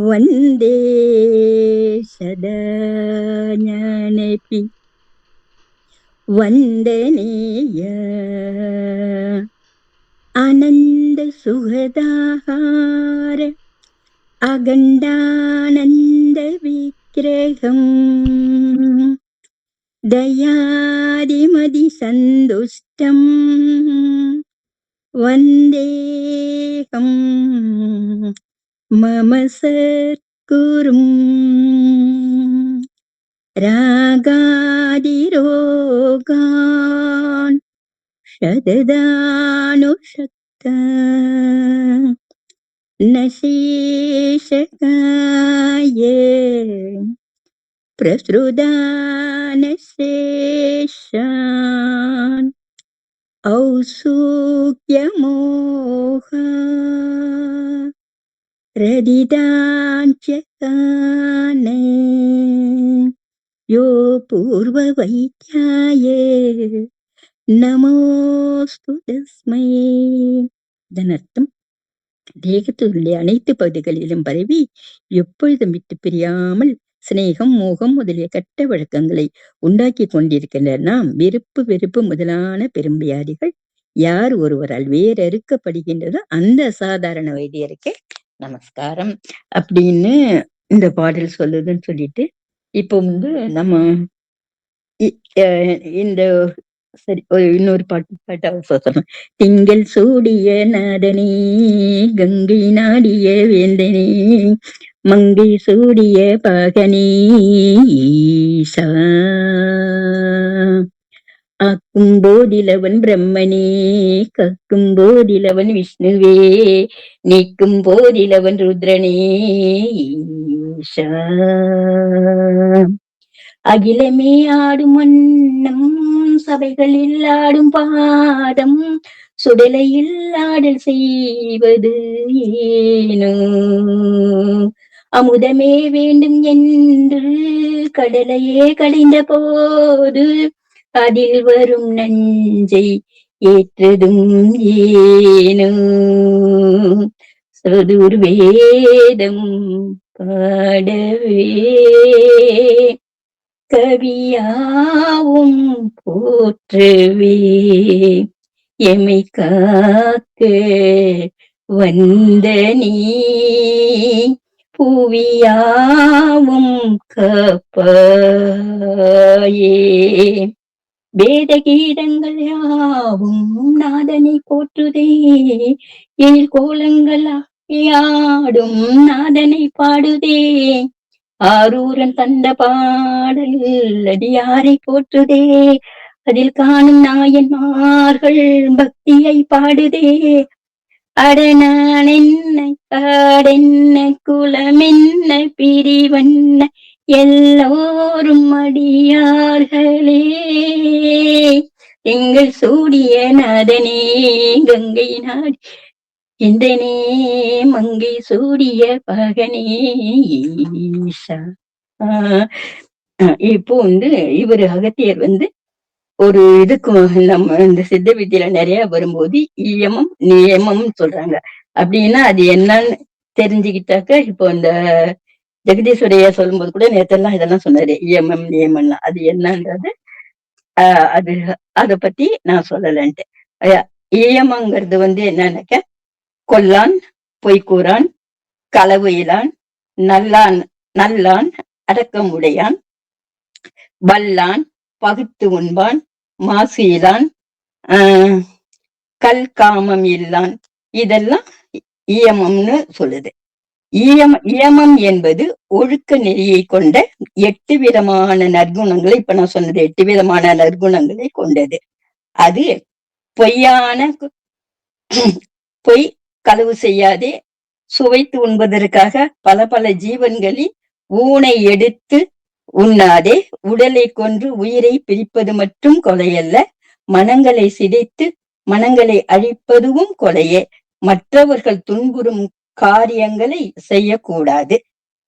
वन्दे सदा ज्ञानेऽपि वन्दनीय आनन्दसुहदाहार अखण्डानन्दविग्रहम् दयादिमदिसन्तुष्टम् वन्देऽहं मम सद्गुरुम् रागादिरोगान् शतदानुशक्ता न शेषकाय प्रसृदानशेषान् औत्सुक्यमोहा रदिदाञ्चकाने यो पूर्ववैद्याय நமோஸ்து தஸ்மை. இதன் அர்த்தம், தேகத்தில் உள்ள அனைத்து பகுதிகளிலும் பரவி எப்பொழுதும் விட்டு பிரியாமல் சிநேகம், மோகம் முதலிய கெட்ட வழக்கங்களை உண்டாக்கி கொண்டிருக்கின்ற நாம் விருப்பு வெறுப்பு முதலான பெரும்பியாதிகள் யார் ஒருவரால் வேறறுக்கப்படுகின்றதோ அந்த அசாதாரண வைத்தியருக்கே நமஸ்காரம் அப்படின்னு இந்த பாடல் சொல்லுதுன்னு சொல்லிட்டு, இப்போ நம்ம இந்த சரி இன்னொரு பாட்டா சொல்லணும். திங்கள் சூடிய நாதனே, கங்கை நாடிய வேந்தனே, மங்கை சூடிய பாகனே ஈசா, ஆக்கும் போதிலவன் பிரம்மனே, கக்கும் போதிலவன் விஷ்ணுவே, நீக்கும் போதிலவன் ருத்ரனே ஈஷா, அகிலமே ஆடும் வண்ணம் சபைகளில் ஆடும் பாதம் சுடலையில் ஆடல் செய்வது ஏனோ, அமுதமே வேண்டும் என்று கடலையே கடைந்த போது அதில் வரும் நஞ்சை ஏற்றதும் ஏனோ, சதுர்வேதம் பாடவே கவியாவும் போற்றவே எமை காக்க வந்த நீ புவியாவும் காப்பாயே, வேத கீதங்கள் யாவும் நாதனை போற்றுதே, எழில் கோலங்கள் ஆடும் நாதனை பாடுதே, ஆரூரன் தந்த பாடல் அடியாரை போற்றுதே, அதில் காணும் நாயன்மார்கள் பக்தியை பாடுதே, அடனான் என்ன காடென்ன குலமென்ன பிரிவண்ண எல்லோரும் அடியார்களே, எங்கள் சூடிய நாதனே, கங்கை நாடி எந்தனே, மங்கை சூடிய பகனே ஈஷா. இப்போ இவரு அகத்தியர் ஒரு இதுக்கு நம்ம இந்த சித்த வித்தியில நிறைய வரும்போது இயமம் நியமம் சொல்றாங்க. அப்படின்னா அது என்னன்னு தெரிஞ்சுக்கிட்டாக்க, இப்போ இந்த ஜெகதீஸ்வரையா சொல்லும் போது கூட நேத்தெல்லாம் இதெல்லாம் சொன்னாரு, இயமம் நியமம்லாம் அது என்னன்றது அது அத பத்தி நான் சொல்லலன்ட்டு. இயமங்கிறது என்னன்னாக்க, கொல்லான், பொய்க்கூறான், களவு இலான், நல்லான் நல்லான், அடக்கமுடையான், வல்லான், பகுத்து உண்பான், மாசு இலான், கல் காமம் இல்லான், இதெல்லாம் இயமம்னு சொல்லுது. இயமம் என்பது ஒழுக்க நெறியை கொண்ட 8 விதமான நற்குணங்களை, இப்ப நான் சொன்னது 8 விதமான நற்குணங்களை கொண்டது. அது பொய் களவு செய்யாதே, சுவைத்து உண்பதற்காக பல பல ஜீவன்களில் ஊனை எடுத்து உண்ணாதே, உடலை கொன்று உயிரை பிரிப்பது மட்டும் கொலையல்ல, மனங்களை சிதைத்து மனங்களை அழிப்பதுவும் கொலையே, மற்றவர்கள் துன்புறும் காரியங்களை செய்யக்கூடாது,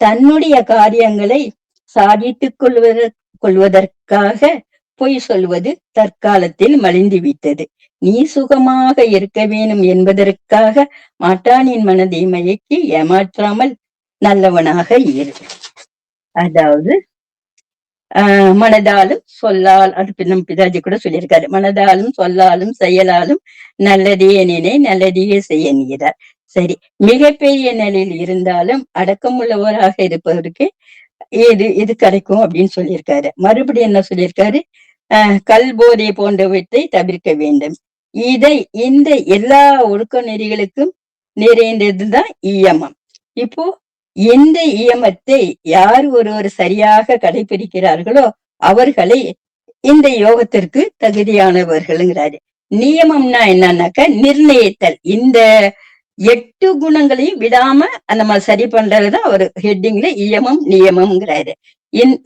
தன்னுடைய காரியங்களை சாதித்துக் கொள்வதற்காக பொய் சொல்வது தற்காலத்தில் மலிந்து விட்டது. நீ சுகமாக இருக்க வேணும் என்பதற்காக மாட்டானின் மனதை மயக்கி ஏமாற்றாமல் நல்லவனாக இரு. அதாவது மனதாலும் சொல்லால், அது நம் பிதாஜி கூட சொல்லியிருக்காரு, மனதாலும் சொல்லாலும் செயலாலும் நல்லதே நினை நல்லதையே செய்ய நீரார். சரி, மிகப்பெரிய நிலையில் இருந்தாலும் அடக்கமுள்ளவராக இருப்பவருக்கு இது கிடைக்கும் அப்படின்னு சொல்லியிருக்காரு. மறுபடியும் என்ன சொல்லியிருக்காரு? கல் போதை போன்றவற்றை தவிர்க்க வேண்டும். இந்த எல்லா ஒழுக்க நெறிகளுக்கும் நிறைந்ததுதான் இயமம். இப்போ இந்த இயமத்தை யார் ஒருவர் சரியாக கடைபிடிக்கிறார்களோ அவர்களை இந்த யோகத்திற்கு தகுதியானவர்கள்ங்கிறாரு. நியமம்னா என்னன்னாக்க நிர்ணயித்தல். இந்த 8 குணங்களையும் விடாம நம்ம சரி பண்றதுதான் ஒரு ஹெட்டிங்ல இயமம் நியமம்ங்கிறாரு.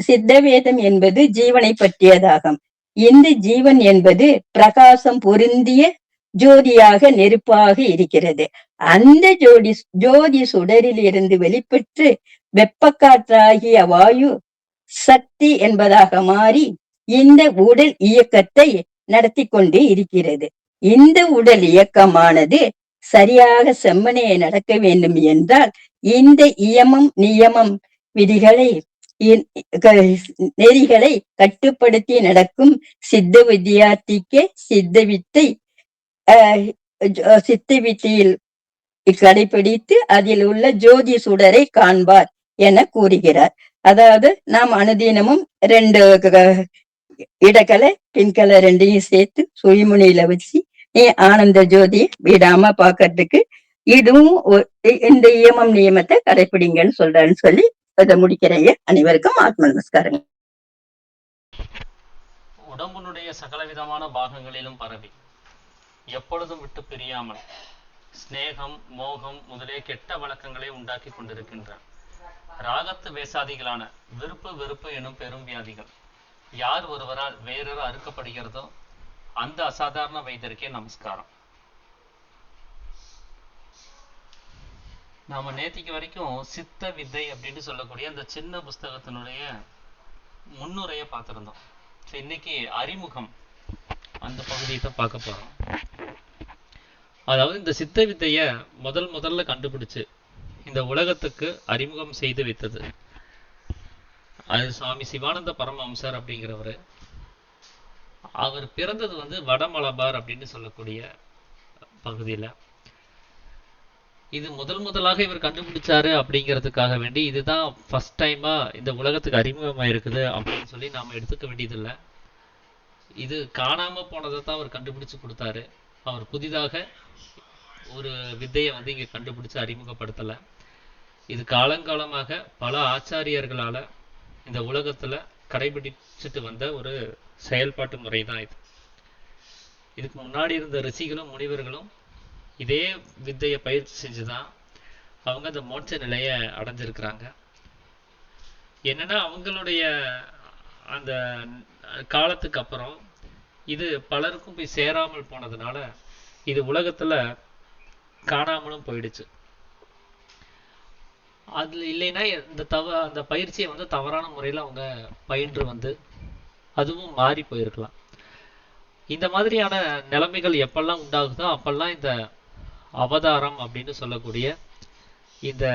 சித்த வேதம் என்பது ஜீவனை பற்றியதாகும். இந்த ஜீவன் என்பது பிரகாசம் பொருந்திய ஜோதியாக நெருப்பாக இருக்கிறது. அந்த ஜோதி சுடரில் இருந்து வெளிப்பட்டு வெப்பக்காற்றாகிய வாயு சக்தி என்பதாக மாறி இந்த உடல் இயக்கத்தை நடத்தி கொண்டே இருக்கிறது. இந்த உடல் இயக்கமானது சரியாக செம்மனையை நடக்க வேண்டும் என்றால் இந்த இயமம் நியமம் விதிகளை நெறிகளை கட்டுப்படுத்தி நடக்கும் சித்த வித்தியார்த்திக்கு சித்த வித்தையில் கடைபிடித்து அதில் உள்ள ஜோதி சுடரை காண்பார் என கூறுகிறார். அதாவது நாம் அனுதினமும் 2 இடக்கலை பின்கலை 2ஐயும் சேர்த்து சுயமுனையில வச்சு நீ ஆனந்த ஜோதியை விடாம பாக்கிறதுக்கு இதுவும் இந்த இயமம் நியமத்தை கடைபிடிங்கன்னு சொல்றாருன்னு சொல்லி அதை முடிக்கிறேங்க. அனைவருக்கும் ஆத்ம நமஸ்காரம். உடம்புனுடைய சகலவிதமான பாகங்களிலும் பரவி எப்பொழுதும் விட்டு பிரியாமல் ஸ்நேகம் மோகம் முதலிய கெட்ட வழக்கங்களை உண்டாக்கி கொண்டிருக்கின்றான். ராகத்து வேசாதிகளான விருப்பு வெறுப்பு எனும் பெரும் வியாதிகள் யார் ஒருவரால் வேறொரு அறுக்கப்படுகிறதோ அந்த அசாதாரண வைத்தியருக்கே நமஸ்காரம். நாம நேத்திக்கு வரைக்கும் சித்த வித்தை அப்படின்னு சொல்லக்கூடிய அந்த சின்ன புஸ்தகத்தினுடைய முன்னுரையை பார்த்திருந்தோம். இன்னைக்கு அறிமுகம் அந்த பகுதியை தான் பார்க்க போறோம். அதாவது இந்த சித்த வித்தைய முதல்ல கண்டுபிடிச்சு இந்த உலகத்துக்கு அறிமுகம் செய்து வைத்தது அது சுவாமி சிவானந்த பரமஹம்சர் அப்படிங்கிறவரு. அவர் பிறந்தது வட மலபார் அப்படின்னு சொல்லக்கூடிய பகுதியில. இது முதலாக இவர் கண்டுபிடிச்சாரு அப்படிங்கிறதுக்காக வேண்டி இதுதான் ஃபர்ஸ்ட் டைமா இந்த உலகத்துக்கு அறிமுகமா இருக்குது அப்படின்னு சொல்லி நாம எடுத்துக்க வேண்டியதில்லை. இது காணாம போனதை தான் அவர் கண்டுபிடிச்சு கொடுத்தாரு. அவர் புதிதாக ஒரு வித்தையை இங்க கண்டுபிடிச்சு அறிமுகப்படுத்தல. இது காலங்காலமாக பல ஆச்சாரியர்களால இந்த உலகத்துல கடைபிடிச்சிட்டு வந்த ஒரு செயல்பாட்டு முறை தான் இது. இதுக்கு முன்னாடி இருந்த ரிஷிகளும் முனிவர்களும் இதே வித்தையை பயிற்சி செஞ்சுதான் அவங்க அந்த மோட்ச நிலையை அடைஞ்சிருக்கிறாங்க. என்னன்னா அவங்களுடைய அந்த காலத்துக்கு அப்புறம் இது பலருக்கும் போய் சேராமல் போனதுனால இது உலகத்துல காணாமலும் போயிடுச்சு. அதுல இல்லைன்னா அந்த பயிற்சியை தவறான முறையில அவங்க பயின்று அதுவும் மாறி போயிருக்கலாம். இந்த மாதிரியான நிலைமைகள் எப்பெல்லாம் உண்டாகுதோ அப்பெல்லாம் இந்த அவதாரம் அப்படின்னு சொல்லக்கூடிய இந்த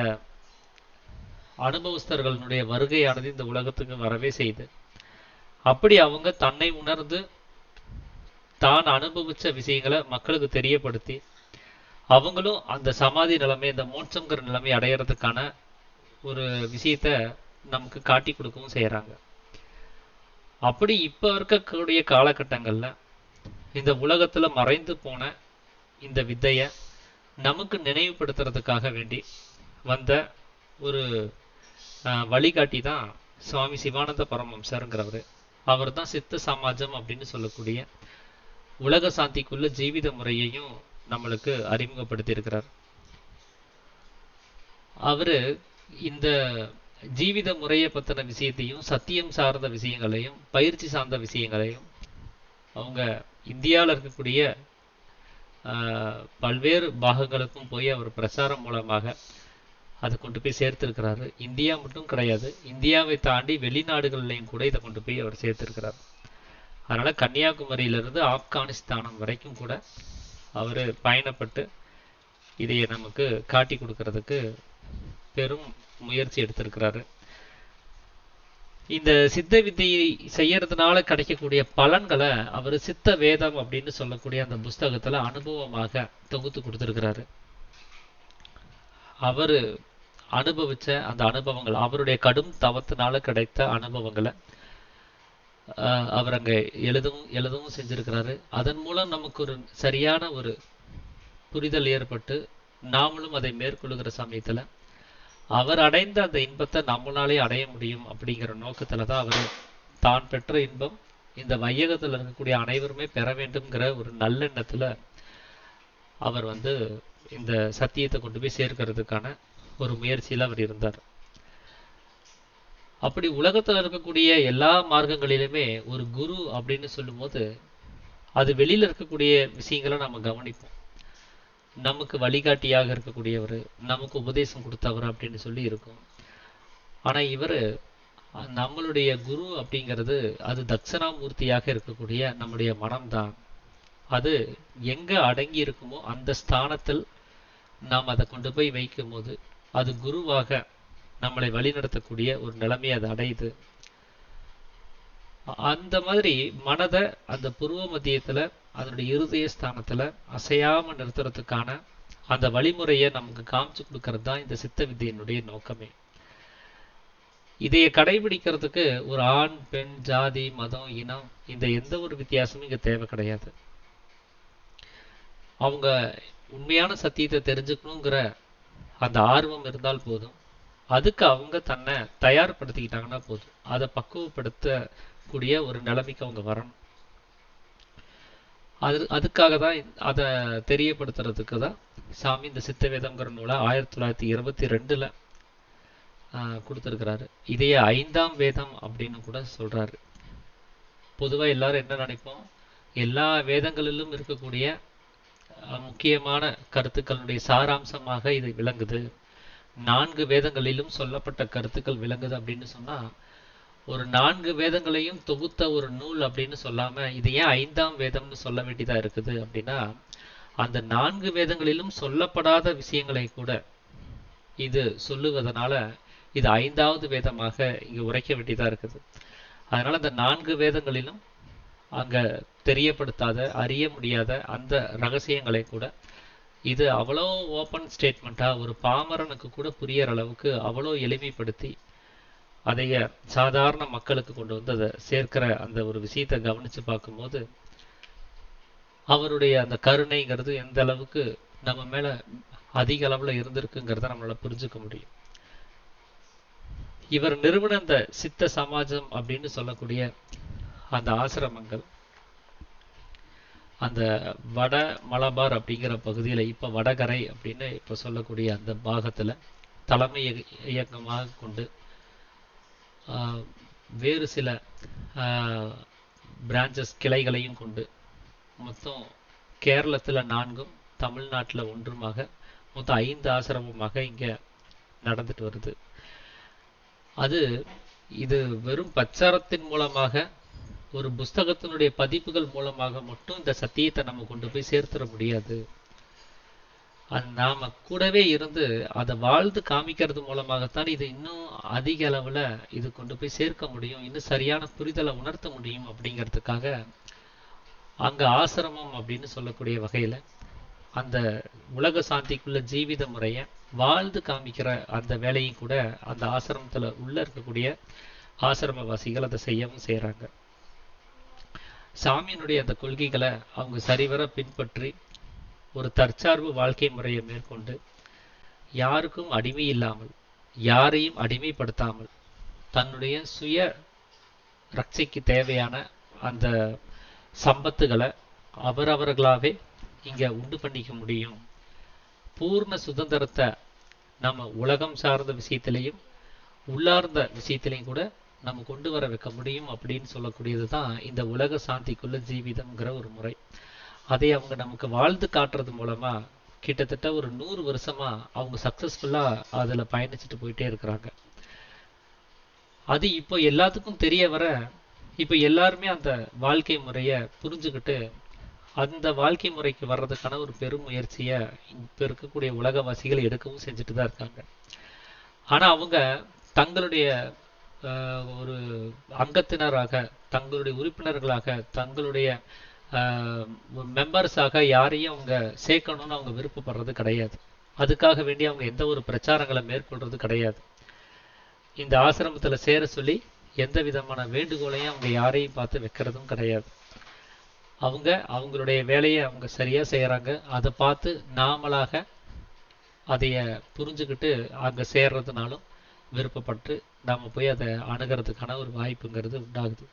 அனுபவஸ்தர்களுடைய வருகையானது இந்த உலகத்துக்கு வரவே செய்து அப்படி அவங்க தன்னை உணர்ந்து தான் அனுபவிச்ச விஷயங்களை மக்களுக்கு தெரியப்படுத்தி அவங்களும் அந்த சமாதி நிலைமை இந்த மோட்சங்கிற நிலைமை அடையிறதுக்கான ஒரு விஷயத்த நமக்கு காட்டி கொடுக்கவும் செய்யறாங்க. அப்படி இப்ப இருக்கக்கூடிய காலகட்டங்கள்ல இந்த உலகத்துல மறைந்து போன இந்த வித்தைய நமக்கு நினைவுபடுத்துறதுக்காக வேண்டி வந்த ஒரு வழிகாட்டி தான் சுவாமி சிவானந்த பரமஹம்சருங்கிறவர். அவர் தான் சித்த சமாஜம் அப்படின்னு சொல்லக்கூடிய உலக சாந்திக்குள்ள ஜீவித முறையையும் நம்மளுக்கு அறிமுகப்படுத்தி இருக்கிறார். அவரு இந்த ஜீவித முறையை பத்தின விஷயத்தையும் சத்தியம் சார்ந்த விஷயங்களையும் பயிற்சி சார்ந்த விஷயங்களையும் அவங்க இந்தியாவில் இருக்கக்கூடிய பல்வேறு பாகங்களுக்கும் போய் அவர் பிரச்சாரம் மூலமாக அதை கொண்டு போய் சேர்த்திருக்கிறாரு. இந்தியா மட்டும் கிடையாது, இந்தியாவை தாண்டி வெளிநாடுகள்லையும் கூட இதை கொண்டு போய் அவர் சேர்த்திருக்கிறார். அதனால கன்னியாகுமரியிலிருந்து ஆப்கானிஸ்தானம் வரைக்கும் கூட அவர் பயணப்பட்டு இதையை நமக்கு காட்டி கொடுக்கறதுக்கு பெரும் முயற்சி எடுத்திருக்கிறாரு. இந்த சித்த வித்தையை செய்யறதுனால கிடைக்கக்கூடிய பலன்களை அவர் சித்த வேதம் அப்படின்னு சொல்லக்கூடிய அந்த புஸ்தகத்துல அனுபவமாக தொகுத்து கொடுத்திருக்கிறாரு. அவரு அனுபவிச்ச அந்த அனுபவங்கள், அவருடைய கடும் தவத்தினால கிடைத்த அனுபவங்களை அவர் அங்க எழுதவும் செஞ்சிருக்கிறாரு. அதன் மூலம் நமக்கு ஒரு சரியான ஒரு புரிதல் ஏற்பட்டு நாமளும் அதை மேற்கொள்ளுகிற சமயத்துல அவர் அடைந்த அந்த இன்பத்தை நம்மளாலே அடைய முடியும் அப்படிங்கிற நோக்கத்துல தான் அவர் தான் பெற்ற இன்பம் இந்த வையகத்தில் இருக்கக்கூடிய அனைவருமே பெற வேண்டும்ங்கிற ஒரு நல்லெண்ணத்துல அவர் இந்த சத்தியத்தை கொண்டு போய் சேர்க்கிறதுக்கான ஒரு முயற்சியில் அவர் இருந்தார். அப்படி உலகத்தில் இருக்கக்கூடிய எல்லா மார்க்கங்களிலுமே ஒரு குரு அப்படின்னு சொல்லும்போது அது வெளியில இருக்கக்கூடிய விஷயங்களை நம்ம கவனிப்போம். நமக்கு வழிகாட்டியாக இருக்கக்கூடியவர், நமக்கு உபதேசம் கொடுத்தவர் அப்படின்னு சொல்லி இருக்கும். ஆனா இவர் நம்மளுடைய குரு அப்படிங்கிறது அது தட்சணாமூர்த்தியாக இருக்கக்கூடிய நம்முடைய மனம்தான். அது எங்க அடங்கி இருக்குமோ அந்த ஸ்தானத்தில் நாம் அதை கொண்டு போய் வைக்கும் போது அது குருவாக நம்மளை வழிநடத்தக்கூடிய ஒரு நிலைமையை அது அடையுது. அந்த மாதிரி மனதை அந்த புருவ மத்தியத்துல அதனுடைய இருதய ஸ்தானத்துல அசையாம நிறுத்துறதுக்கான அந்த வழிமுறையை நமக்கு காமிச்சு கொடுக்கறது தான் இந்த சித்த வித்தையினுடைய நோக்கமே. இதைய கடைபிடிக்கிறதுக்கு ஒரு ஆண், பெண், ஜாதி, மதம், இனம் இந்த எந்த ஒரு வித்தியாசமும் இங்க தேவை கிடையாது. அவங்க உண்மையான சத்தியத்தை தெரிஞ்சுக்கணுங்கிற அந்த ஆர்வம் இருந்தால் போதும். அதுக்கு அவங்க தன்னை தயார்படுத்திக்கிட்டாங்கன்னா போதும். அதை பக்குவப்படுத்தக்கூடிய ஒரு நிலைமைக்கு அவங்க வரணும். அதுக்காக தான் அதை தெரியப்படுத்துறதுக்கு தான் சாமி இந்த சித்த வேதம்ங்கிற நூலை 1922 கொடுத்துருக்கிறாரு. இதையே 5ஆம் வேதம் அப்படின்னு கூட சொல்றாரு. பொதுவா எல்லாரும் என்ன நினைப்போம், எல்லா வேதங்களிலும் இருக்கக்கூடிய முக்கியமான கருத்துக்களுடைய சாராம்சமாக இது விளங்குது, 4 வேதங்களிலும் சொல்லப்பட்ட கருத்துக்கள் விளங்குது அப்படின்னு சொன்னா ஒரு 4 வேதங்களையும் தொகுத்த ஒரு நூல் அப்படின்னு சொல்லாம இது ஏன் 5ஆம் வேதம்னு சொல்ல வேண்டியதா இருக்குது அப்படின்னா, அந்த 4 வேதங்களிலும் சொல்லப்படாத விஷயங்களை கூட இது சொல்லுவதனால இது 5ஆவது வேதமாக இங்கு உரைக்க வேண்டியதா இருக்குது. அதனால அந்த 4 வேதங்களிலும் அங்க தெரியப்படுத்தாத, அறிய முடியாத அந்த ரகசியங்களை கூட இது அவ்வளோ ஓப்பன் ஸ்டேட்மெண்ட்டா ஒரு பாமரனுக்கு கூட புரியற அளவுக்கு அவ்வளோ எளிமைப்படுத்தி அதைய சாதாரண மக்களுக்கு கொண்டு அதை சேர்க்கிற அந்த ஒரு விஷயத்தை கவனிச்சு பார்க்கும்போது அவருடைய அந்த கருணைங்கிறது எந்த அளவுக்கு நம்ம மேல அதிக அளவுல இருந்திருக்குங்கிறத நம்மளால புரிஞ்சுக்க முடியும். இவர் நிறுவன அந்த சித்த சமாஜம் அப்படின்னு சொல்லக்கூடிய அந்த ஆசிரமங்கள் அந்த வட மலபார் அப்படிங்கிற பகுதியில இப்ப வடகரை அப்படின்னு இப்ப சொல்லக்கூடிய அந்த பாகத்துல தலைமை இயக்கமாக கொண்டு வேறு சில பிரான்ச்சஸ் கிளைகளையும் கொண்டு மொத்தம் கேரளத்துல 4ம் தமிழ்நாட்டுல 1மாக மொத்தம் 5 ஆசிரமமாக இங்க நடந்துட்டு வருது. இது வெறும் பிரச்சாரத்தின் மூலமாக ஒரு புஸ்தகத்தினுடைய பதிப்புகள் மூலமாக மட்டும் இந்த சத்தியத்தை நம்ம கொண்டு போய் சேர்த்துட முடியாது. நாம கூடவே இருந்து அதை வாழ்ந்து காமிக்கிறது மூலமாகத்தான் இது இன்னும் அதிக அளவுல இது கொண்டு போய் சேர்க்க முடியும், இன்னும் சரியான புரிதலை உணர்த்த முடியும். அப்படிங்கிறதுக்காக அங்க ஆசிரமம் அப்படின்னு சொல்லக்கூடிய வகையில அந்த உலக சாந்திக்குள்ள ஜீவித முறைய வாழ்ந்து காமிக்கிற அந்த வேலையும் கூட அந்த ஆசிரமத்துல உள்ள இருக்கக்கூடிய ஆசிரமவாசிகள் அதை செய்யவும் செய்யறாங்க. சாமியினுடைய அந்த கொள்கைகளை அவங்க சரிவர பின்பற்றி ஒரு தற்சார்பு வாழ்க்கை முறையை மேற்கொண்டு யாருக்கும் அடிமை இல்லாமல், யாரையும் அடிமைப்படுத்தாமல் தன்னுடைய சுய ரட்சைக்கு தேவையான அந்த சம்பத்துகளை அவரவர்களாவே இங்க உண்டு பண்ணிக்க முடியும். பூர்ண சுதந்திரத்தை நம்ம உலகம் சார்ந்த விஷயத்திலையும் உள்ளார்ந்த விஷயத்திலையும் கூட நம்ம கொண்டு வர வைக்க முடியும் அப்படின்னு சொல்லக்கூடியது தான் இந்த உலக சாந்திக்குள்ள ஜீவிதம்ங்கிற ஒரு முறை. அதை அவங்க நமக்கு வாழ்ந்து காட்டுறது மூலமா கிட்டத்தட்ட ஒரு 100 வருஷமா அவங்க சக்சஸ்ஃபுல்லா அதுல பயணிச்சுட்டு போயிட்டே இருக்கிறாங்க. அது இப்போ எல்லாத்துக்கும் தெரிய வர இப்ப எல்லாருமே அந்த வாழ்க்கை முறைய புரிஞ்சுக்கிட்டு அந்த வாழ்க்கை முறைக்கு வர்றதுக்கான ஒரு பெரும் முயற்சியை இப்ப இருக்கக்கூடிய உலகவாசிகள் எடுக்கவும் செஞ்சுட்டு தான் இருக்காங்க. ஆனா அவங்க தங்களுடைய ஒரு அங்கத்தினராக, தங்களுடைய உறுப்பினர்களாக, தங்களுடைய மெம்பர்ஸாக யாரையும் அவங்க சேர்க்கணும்னு அவங்க விருப்பப்படுறது கிடையாது. அதுக்காக வேண்டி அவங்க எந்த ஒரு பிரச்சாரங்களை மேற்கொள்றது கிடையாது. இந்த ஆசிரமத்துல சேர சொல்லி எந்த விதமான வேண்டுகோளையும் அவங்க யாரையும் பார்த்து வைக்கிறதும் கிடையாது. அவங்க அவங்களுடைய வேலையை அவங்க சரியா செய்யறாங்க. அதை பார்த்து நாமளாக அதைய புரிஞ்சுக்கிட்டு அங்க சேர்றதுனாலும் விருப்பப்பட்டு நாம போய் அதை அணுகிறதுக்கான ஒரு வாய்ப்புங்கிறது உண்டாகுது.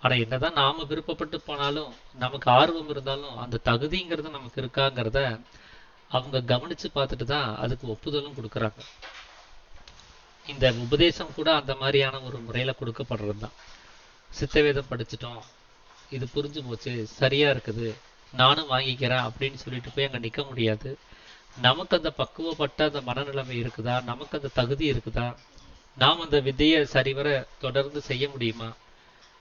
ஆனா என்னதான் நாம விருப்பப்பட்டு போனாலும், நமக்கு ஆர்வம் இருந்தாலும் அந்த தகுதிங்கிறது நமக்கு இருக்காங்கிறத அவங்க கவனிச்சு பார்த்துட்டு தான் அதுக்கு ஒப்புதலும் கொடுக்குறாங்க. இந்த உபதேசம் கூட அந்த மாதிரியான ஒரு முறையில கொடுக்கப்படுறது தான். சித்தவேதம் படிச்சுட்டோம், இது புரிஞ்சு போச்சு, சரியா இருக்குது, நானும் வாங்கிக்கிறேன் அப்படின்னு சொல்லிட்டு போய் அங்க நிக்க முடியாது. நமக்கு அந்த பக்குவப்பட்ட அந்த மனநிலைமை இருக்குதா, நமக்கு அந்த தகுதி இருக்குதா, நாம் அந்த வித்தையை சரிவர தொடர்ந்து செய்ய முடியுமா,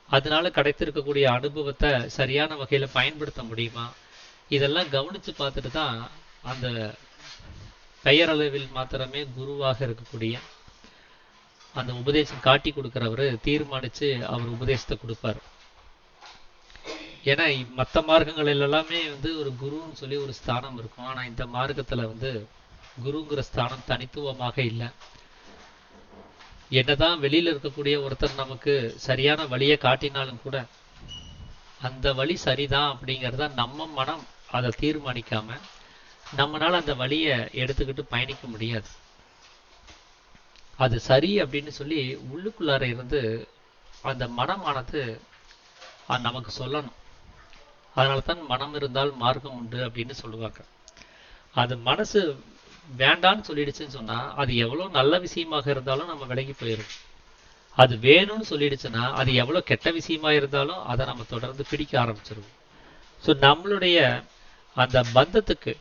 அதனால கிடைத்திருக்கக்கூடிய அனுபவத்தை சரியான வகையில பயன்படுத்த முடியுமா, இதெல்லாம் கவனிச்சு பார்த்துட்டு தான் அந்த பெயரளவில் மாத்திரமே குருவாக இருக்கக்கூடிய அந்த உபதேசம் காட்டி கொடுக்கிறவரு தீர்மானிச்சு அவர் உபதேசத்தை கொடுப்பார். ஏன்னா மற்ற மார்க்கங்கள் எல்லாமே ஒரு குருன்னு சொல்லி ஒரு ஸ்தானம் இருக்கும். ஆனா இந்த மார்க்கத்துல குருங்கிற ஸ்தானம் தனித்துவமாக இல்லை. என்னதான் வெளியில இருக்கக்கூடிய ஒருத்தர் நமக்கு சரியான வழியை காட்டினாலும் கூட அந்த வழி சரிதான் அப்படிங்கிறத நம்ம மனம் அதை தீர்மானிக்காம நம்மளால அந்த வழியை எடுத்துக்கிட்டு பயணிக்க முடியாது. அது சரி அப்படின்னு சொல்லி உள்ளுக்குள்ளார இருந்து அந்த மனமானது நமக்கு சொல்லணும். அதனால்தான் மனம் இருந்தால் மார்க்கம் உண்டு அப்படின்னு சொல்லுவாங்க. அது மனசு வேண்டான்னு சொல்லிடுச்சுன்னு சொன்னா அது எவ்வளவு நல்ல விஷயமாக இருந்தாலும் நம்ம விலகி போயிடும். அது வேணும்னு சொல்லிடுச்சுன்னா அது எவ்வளவு கெட்ட விஷயமா இருந்தாலும் அதை நம்ம தொடர்ந்து பிடிக்க ஆரம்பிச்சிருவோம். ஸோ நம்மளுடைய அந்த பந்தத்துக்கு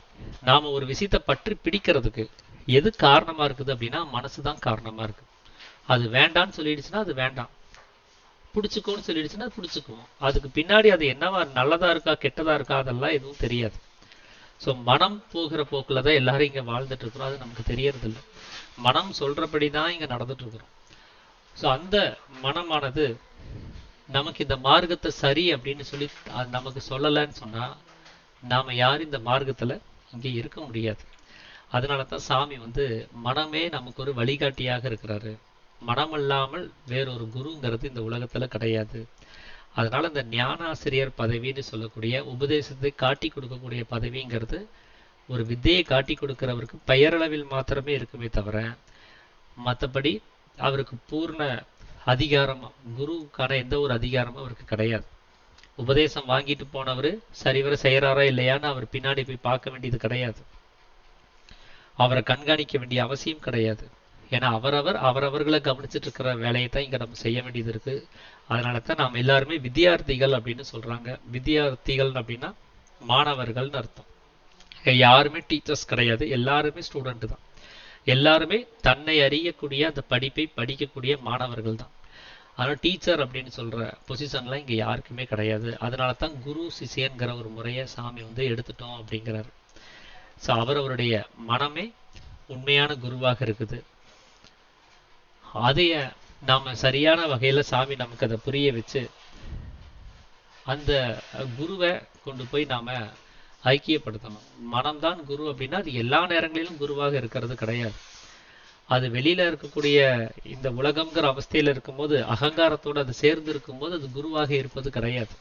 நாம ஒரு விஷயத்தை பற்றி பிடிக்கிறதுக்கு எது காரணமா இருக்குது அப்படின்னா மனசுதான் காரணமா இருக்கு. அது வேண்டான்னு சொல்லிடுச்சுன்னா அது வேண்டாம், பிடிச்சுக்கோன்னு சொல்லிடுச்சுன்னா பிடிச்சுக்குவோம். அதுக்கு பின்னாடி அது என்னவா நல்லதா இருக்கா கெட்டதா இருக்கா அதெல்லாம் எதுவும் தெரியாது. ஸோ மனம் போகிற போக்குல தான் எல்லாரும் இங்க வாழ்ந்துட்டு இருக்கிறோம். அது நமக்கு தெரியறது இல்லை. மனம் சொல்றபடி தான் இங்க நடந்துட்டு இருக்கிறோம். ஸோ அந்த மனமானது நமக்கு இந்த மார்க்கத்தை சரி அப்படின்னு சொல்லி நமக்கு சொல்லலைன்னு சொன்னா நாம யாரும் இந்த மார்க்கத்துல இங்கே இருக்க முடியாது. அதனால தான் சாமி மனமே நமக்கு ஒரு வழிகாட்டியாக இருக்கிறாரு. மனம் இல்லாமல் வேறொரு குருங்கிறது இந்த உலகத்துல கிடையாது. அதனால இந்த ஞானாசிரியர் பதவின்னு சொல்லக்கூடிய உபதேசத்தை காட்டி கொடுக்கக்கூடிய பதவிங்கிறது ஒரு வித்தையை காட்டி கொடுக்கிறவருக்கு பெயரளவில் மாத்திரமே இருக்குமே தவிர மற்றபடி அவருக்கு பூர்ண அதிகாரம், குருவுக்கான எந்த ஒரு அதிகாரமும் அவருக்கு கிடையாது. உபதேசம் வாங்கிட்டு போனவர் சரிவர செய்யறாரா இல்லையான்னு அவர் பின்னாடி போய் பார்க்க வேண்டியது கிடையாது. அவரை கண்காணிக்க வேண்டிய அவசியம் கிடையாது. ஏன்னா அவரவர்களை கவனிச்சுட்டு இருக்கிற வேலையை தான் இங்க நம்ம செய்ய வேண்டியது இருக்கு. அதனால தான் நாம் எல்லாருமே வித்தியார்த்திகள் அப்படின்னு சொல்றாங்க. வித்தியார்த்திகள் அப்படின்னா மாணவர்கள்னு அர்த்தம். யாருமே டீச்சர்ஸ் கிடையாது, எல்லாருமே ஸ்டூடெண்ட் தான். எல்லாருமே தன்னை அறியக்கூடிய அந்த படிப்பை படிக்கக்கூடிய மாணவர்கள் தான். ஆனால் டீச்சர் அப்படின்னு சொல்ற பொசிஷன்லாம் இங்க யாருக்குமே கிடையாது. அதனால தான் குரு சிஷியன்கிற ஒரு முறையை சாமி எடுத்துட்டோம் அப்படிங்கிறாரு. ஸோ அவருடைய மனமே உண்மையான குருவாக இருக்குது. அதைய நாம சரியான வகையில சாமி நமக்கு அதை புரிய வச்சு அந்த குருவை கொண்டு போய் நாம ஐக்கியப்படுத்தணும். மனம்தான் குரு அப்படின்னா அது எல்லா நேரங்களிலும் குருவாக இருக்கிறது கிடையாது. அது வெளியில இருக்கக்கூடிய இந்த உலகம்ங்கிற அவஸ்தையில இருக்கும்போது அகங்காரத்தோடு அது சேர்ந்து இருக்கும்போது அது குருவாக இருப்பது கிடையாது.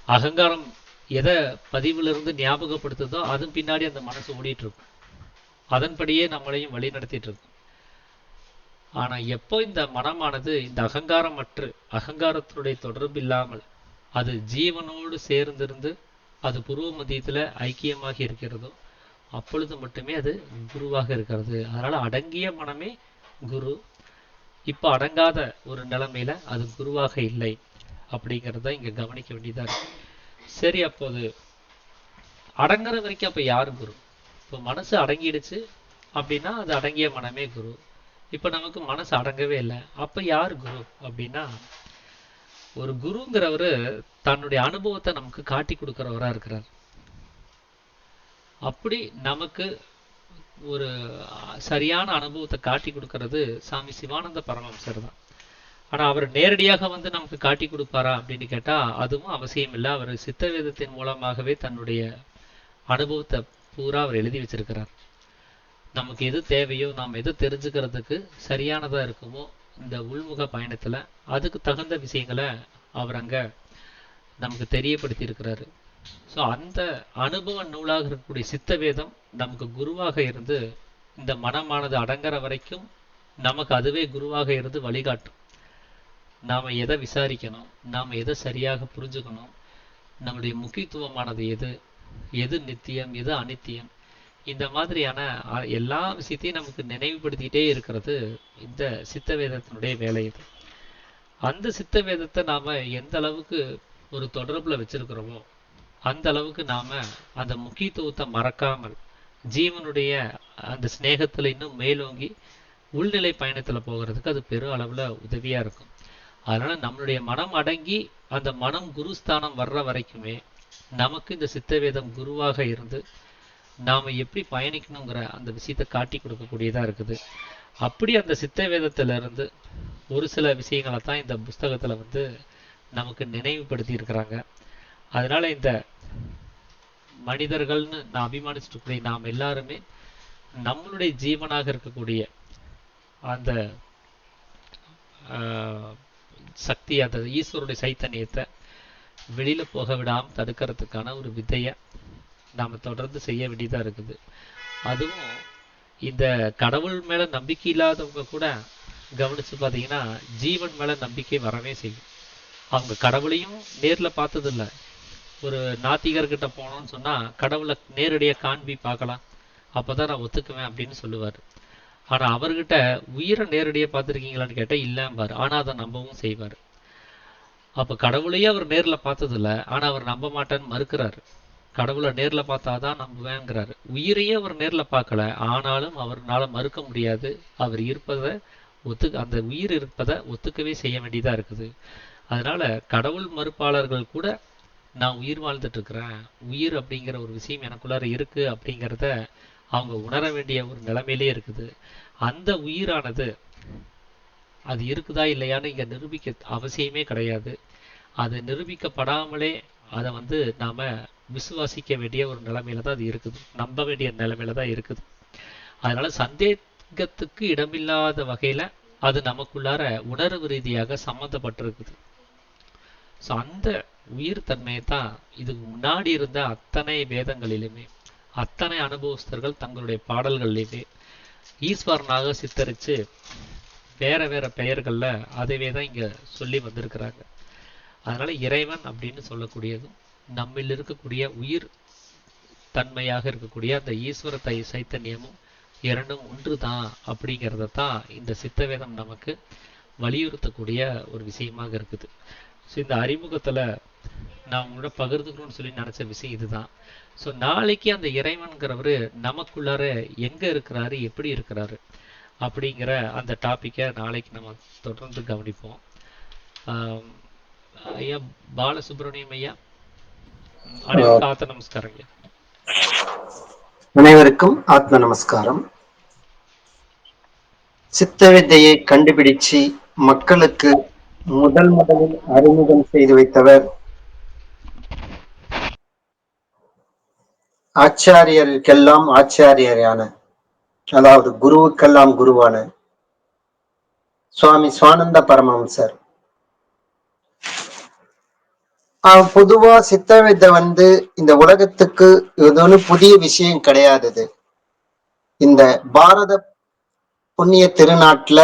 அகங்காரம் எதை பதிவிலிருந்து ஞாபகப்படுத்துதோ அதன் பின்னாடி அந்த மனசு ஓடிட்டு இருக்கும். அதன்படியே நம்மளையும் வழி நடத்திட்டு இருக்கும். ஆனா எப்போ இந்த மனமானது இந்த அகங்காரத்தினுடைய தொடர்பு இல்லாமல் அது ஜீவனோடு சேர்ந்திருந்து அது புருவ மத்தியத்துல ஐக்கியமாகி இருக்கிறதோ அப்பொழுது மட்டுமே அது குருவாக இருக்கிறது. அதனால அடங்கிய மனமே குரு. இப்ப அடங்காத ஒரு நிலைமையில அது குருவாக இல்லை அப்படிங்கிறத இங்க கவனிக்க வேண்டியதா இருக்கு. சரி, அப்போது அடங்குற வரைக்கும் அப்ப யாரு குரு? இப்போ மனசு அடங்கிடுச்சு அப்படின்னா அது அடங்கிய மனமே குரு. இப்ப நமக்கு மனசு அடங்கவே இல்லை, அப்ப யாரு குரு அப்படின்னா ஒரு குருங்கிறவரு தன்னுடைய அனுபவத்தை நமக்கு காட்டி கொடுக்கிறவரா இருக்கிறார். அப்படி நமக்கு ஒரு சரியான அனுபவத்தை காட்டி கொடுக்கறது சாமி சிவானந்த பரமஹம்சர் தான். ஆனா அவர் நேரடியாக வந்து நமக்கு காட்டி கொடுப்பாரா அப்படின்னு கேட்டா அதுவும் அவசியம் இல்லை. அவர் சித்த வேதத்தின் மூலமாகவே தன்னுடைய அனுபவத்தை பூரா அவர் எழுதி வச்சிருக்கிறார். நமக்கு எது தேவையோ, நாம் எது தெரிஞ்சுக்கிறதுக்கு சரியானதா இருக்குமோ இந்த உள்முக பயணத்துல அதுக்கு தகுந்த விஷயங்களை அவர் அங்க நமக்கு தெரியப்படுத்தி இருக்கிறாரு. ஸோ அந்த அனுபவ நூலாக இருக்கக்கூடிய சித்த வேதம் நமக்கு குருவாக இருந்து இந்த மனமானது அடங்குற வரைக்கும் நமக்கு அதுவே குருவாக இருந்து வழிகாட்டும். நாம் எதை விசாரிக்கணும், நாம் எதை சரியாக புரிஞ்சுக்கணும், நம்முடைய முக்கியத்துவமானது எது, எது நித்தியம் எது அனித்தியம், இந்த மாதிரியான எல்லா விஷயத்தையும் நமக்கு நினைவுபடுத்திக்கிட்டே இருக்கிறது இந்த சித்த வேதத்தினுடைய வேலை. இது அந்த சித்த வேதத்தை நாம எந்த அளவுக்கு ஒரு தொடர்புல வச்சிருக்கிறோமோ அந்த அளவுக்கு நாம அந்த முக்கியத்துவத்தை மறக்காமல் ஜீவனுடைய அந்த ஸ்நேகத்துல இன்னும் மேலோங்கி உள்நிலை பயணத்துல போகிறதுக்கு அது பெரும் அளவுல உதவியா இருக்கும். அதனால நம்மளுடைய மனம் அடங்கி அந்த மனம் குருஸ்தானம் வர்ற வரைக்குமே நமக்கு இந்த சித்த வேதம் குருவாக இருந்து நாம எப்படி பயணிக்கணுங்கிற அந்த விஷயத்தை காட்டி கொடுக்கக்கூடியதா இருக்குது. அப்படி அந்த சித்த வேதத்துல இருந்து ஒரு சில விஷயங்களை தான் இந்த புஸ்தகத்துல வந்து நமக்கு நினைவுபடுத்தி இருக்கிறாங்க. அதனால இந்த மனிதர்கள்னு நான் அபிமானிச்சுட்டு நாம் எல்லாருமே நம்மளுடைய ஜீவனாக இருக்கக்கூடிய அந்த சக்தி, அந்த ஈஸ்வருடைய சைத்தன்யத்தை வெளியில போக விடாம தடுக்கிறதுக்கான ஒரு வித்தையை நாம தொடர்ந்து செய்ய வேண்டியதா இருக்குது. அதுவும் இந்த கடவுள் மேல நம்பிக்கை இல்லாதவங்க கூட கவனிச்சு பார்த்தீங்கன்னா ஜீவன் மேல நம்பிக்கை வரவே செய்யும். அவங்க கடவுளையும் நேர்ல பார்த்தது இல்லை. ஒரு நாத்திகர்கிட்ட போனோம்னு சொன்னா கடவுளை நேரடியாக காண்பி பார்க்கலாம், அப்பதான் நான் ஒத்துக்குவேன் அப்படின்னு சொல்லுவார். ஆனா அவர்கிட்ட உயிரை நேரடியாக பார்த்துருக்கீங்களான்னு கேட்டா இல்லைம்பார். ஆனா அதை நம்பவும் செய்வார். அப்ப கடவுளையே அவர் நேர்ல பார்த்தது இல்லை, ஆனா அவர் நம்ப மாட்டேன்னு மறுக்கிறாரு. கடவுளை நேர்ல பார்த்தாதான் நம்புவேங்கிறாரு. உயிரையே அவர் நேர்ல பார்க்கல, ஆனாலும் அவர்னால மறுக்க முடியாது. அவர் இருப்பதை அந்த உயிர் இருப்பதை ஒத்துக்கவே செய்ய வேண்டியதா இருக்குது. அதனால கடவுள் மறுப்பாளர்கள் கூட நான் உயிர் வாழ்ந்துட்டு இருக்கிறேன், உயிர் அப்படிங்கிற ஒரு விஷயம் எனக்குள்ளார இருக்கு அப்படிங்கிறத அவங்க உணர வேண்டிய ஒரு நிலைமையிலே இருக்குது. அந்த உயிரானது அது இருக்குதா இல்லையான்னு இங்க நிரூபிக்க அவசியமே கிடையாது. அது நிரூபிக்கப்படாமலே அதை வந்து நாம விசுவாசிக்க வேண்டிய ஒரு நிலைமையில தான் அது இருக்குது, நம்ப வேண்டிய நிலைமையில தான் இருக்குது. அதனால சந்தேகத்துக்கு இடமில்லாத வகையில அது நமக்குள்ளார உணர்வு ரீதியாக சம்மந்தப்பட்டிருக்குது. ஸோ அந்த உயிர் தன்மையை தான் இதுக்கு முன்னாடி இருந்த அத்தனை வேதங்களிலுமே அத்தனை அனுபவஸ்தர்கள் தங்களுடைய பாடல்கள்லையுமே ஈஸ்வரனாக சித்தரித்து வேற வேற பெயர்கள்ல அதைவே தான் இங்க சொல்லி வந்திருக்கிறாங்க. அதனால இறைவன் அப்படின்னு சொல்லக்கூடியதும் நம்மில் இருக்கக்கூடிய உயிர் தன்மையாக இருக்கக்கூடிய அந்த ஈஸ்வர சைத்தன்யமும் இரண்டும் ஒன்று தான் அப்படிங்கிறத தான் இந்த சித்தவேதம் நமக்கு வலியுறுத்தக்கூடிய ஒரு விஷயமாக இருக்குது. ஸோ இந்த அறிமுகத்துல நான் உங்களோட பகிர்ந்துக்கணும்னு சொல்லி நினைச்ச விஷயம் இதுதான். ஸோ நாளைக்கு அந்த இறைவன்கிறவரு நமக்குள்ளார எங்க இருக்கிறாரு, எப்படி இருக்கிறாரு அப்படிங்கிற அந்த டாப்பிக்கை நாளைக்கு நம்ம தொடர்ந்து கவனிப்போம். ஐயா பாலசுப்ரமணியம் ஐயா, அனைவருக்கும் ஆத்ம நமஸ்காரம் ஐயா. அனைவருக்கும் ஆத்ம நமஸ்காரம். சித்த வித்தையை கண்டுபிடிச்சு மக்களுக்கு முதலில் அறிமுகம் செய்து வைத்தவர் ஆச்சாரியருக்கெல்லாம் ஆச்சாரியரான, அதாவது குருவுக்கெல்லாம் குருவான சுவாமி சிவானந்த பரமஹம்சர். பொதுவா சித்த வித்தை இந்த உலகத்துக்கு இது ஒண்ணு புதிய விஷயம் கிடையாது. இந்த பாரத புண்ணிய திருநாட்டுல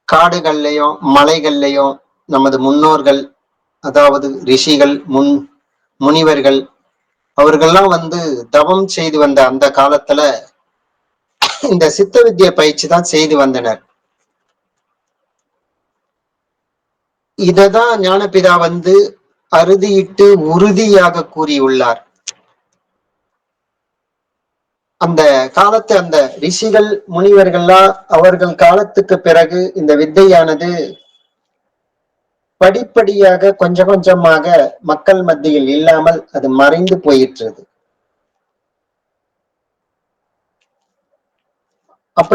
காடுகள்லையும் மலைகள்லையும் நமது முன்னோர்கள், அதாவது ரிஷிகள், முனிவர்கள் அவர்கள்லாம் தவம் செய்து வந்த அந்த காலத்துல இந்த சித்த வித்தியை பயிற்சி தான் செய்து வந்தனர். இததான் ஞானபிதா அறுதியிட்டு உறுதியாக கூறியுள்ளார். அந்த காலத்து அந்த ரிஷிகள் முனிவர்கள்லாம் அவர்கள் காலத்துக்கு பிறகு இந்த வித்தையானது படிப்படியாக கொஞ்சம் கொஞ்சமாக மக்கள் மத்தியில் இல்லாமல் அது மறைந்து போயிற்றது.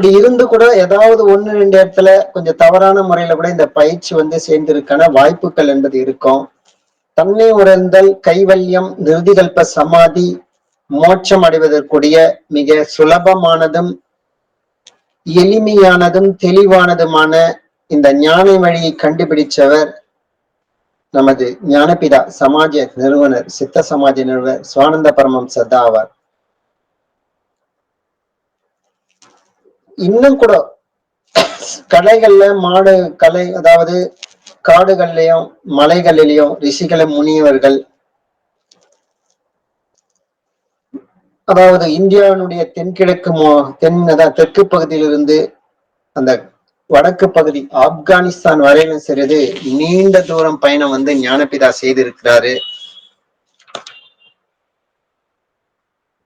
அப்படி இருந்து கூட ஏதாவது ஒண்ணு ரெண்டு இடத்துல கொஞ்சம் தவறான முறையில கூட இந்த பயிற்சி சேர்ந்திருக்கான வாய்ப்புகள் என்பது இருக்கும். தன்னை உணர்ந்தல், கைவல்யம், நிருதிகல்ப சமாதி, மோட்சம் அடைவதற்குரிய மிக சுலபமானதும் எளிமையானதும் தெளிவானதுமான இந்த ஞான வழியை கண்டுபிடிச்சவர் நமது ஞானபிதா சமாஜ நிறுவனர், சித்த சமாஜ நிறுவனர் சுவானந்த பரமஹம்சர் ஆவார். இன்னும் கூட கலைகள்ல மாடு கலை, அதாவது காடுகள்லயும் மலைகளிலையும் ரிஷிகளும் முனிவர்கள், அதாவது இந்தியாவினுடைய தென்கிழக்கு தெற்கு பகுதியிலிருந்து அந்த வடக்கு பகுதி ஆப்கானிஸ்தான் வரையிலும் சிறிது நீண்ட தூரம் பயணம் ஞானபிதா செய்திருக்கிறாரு.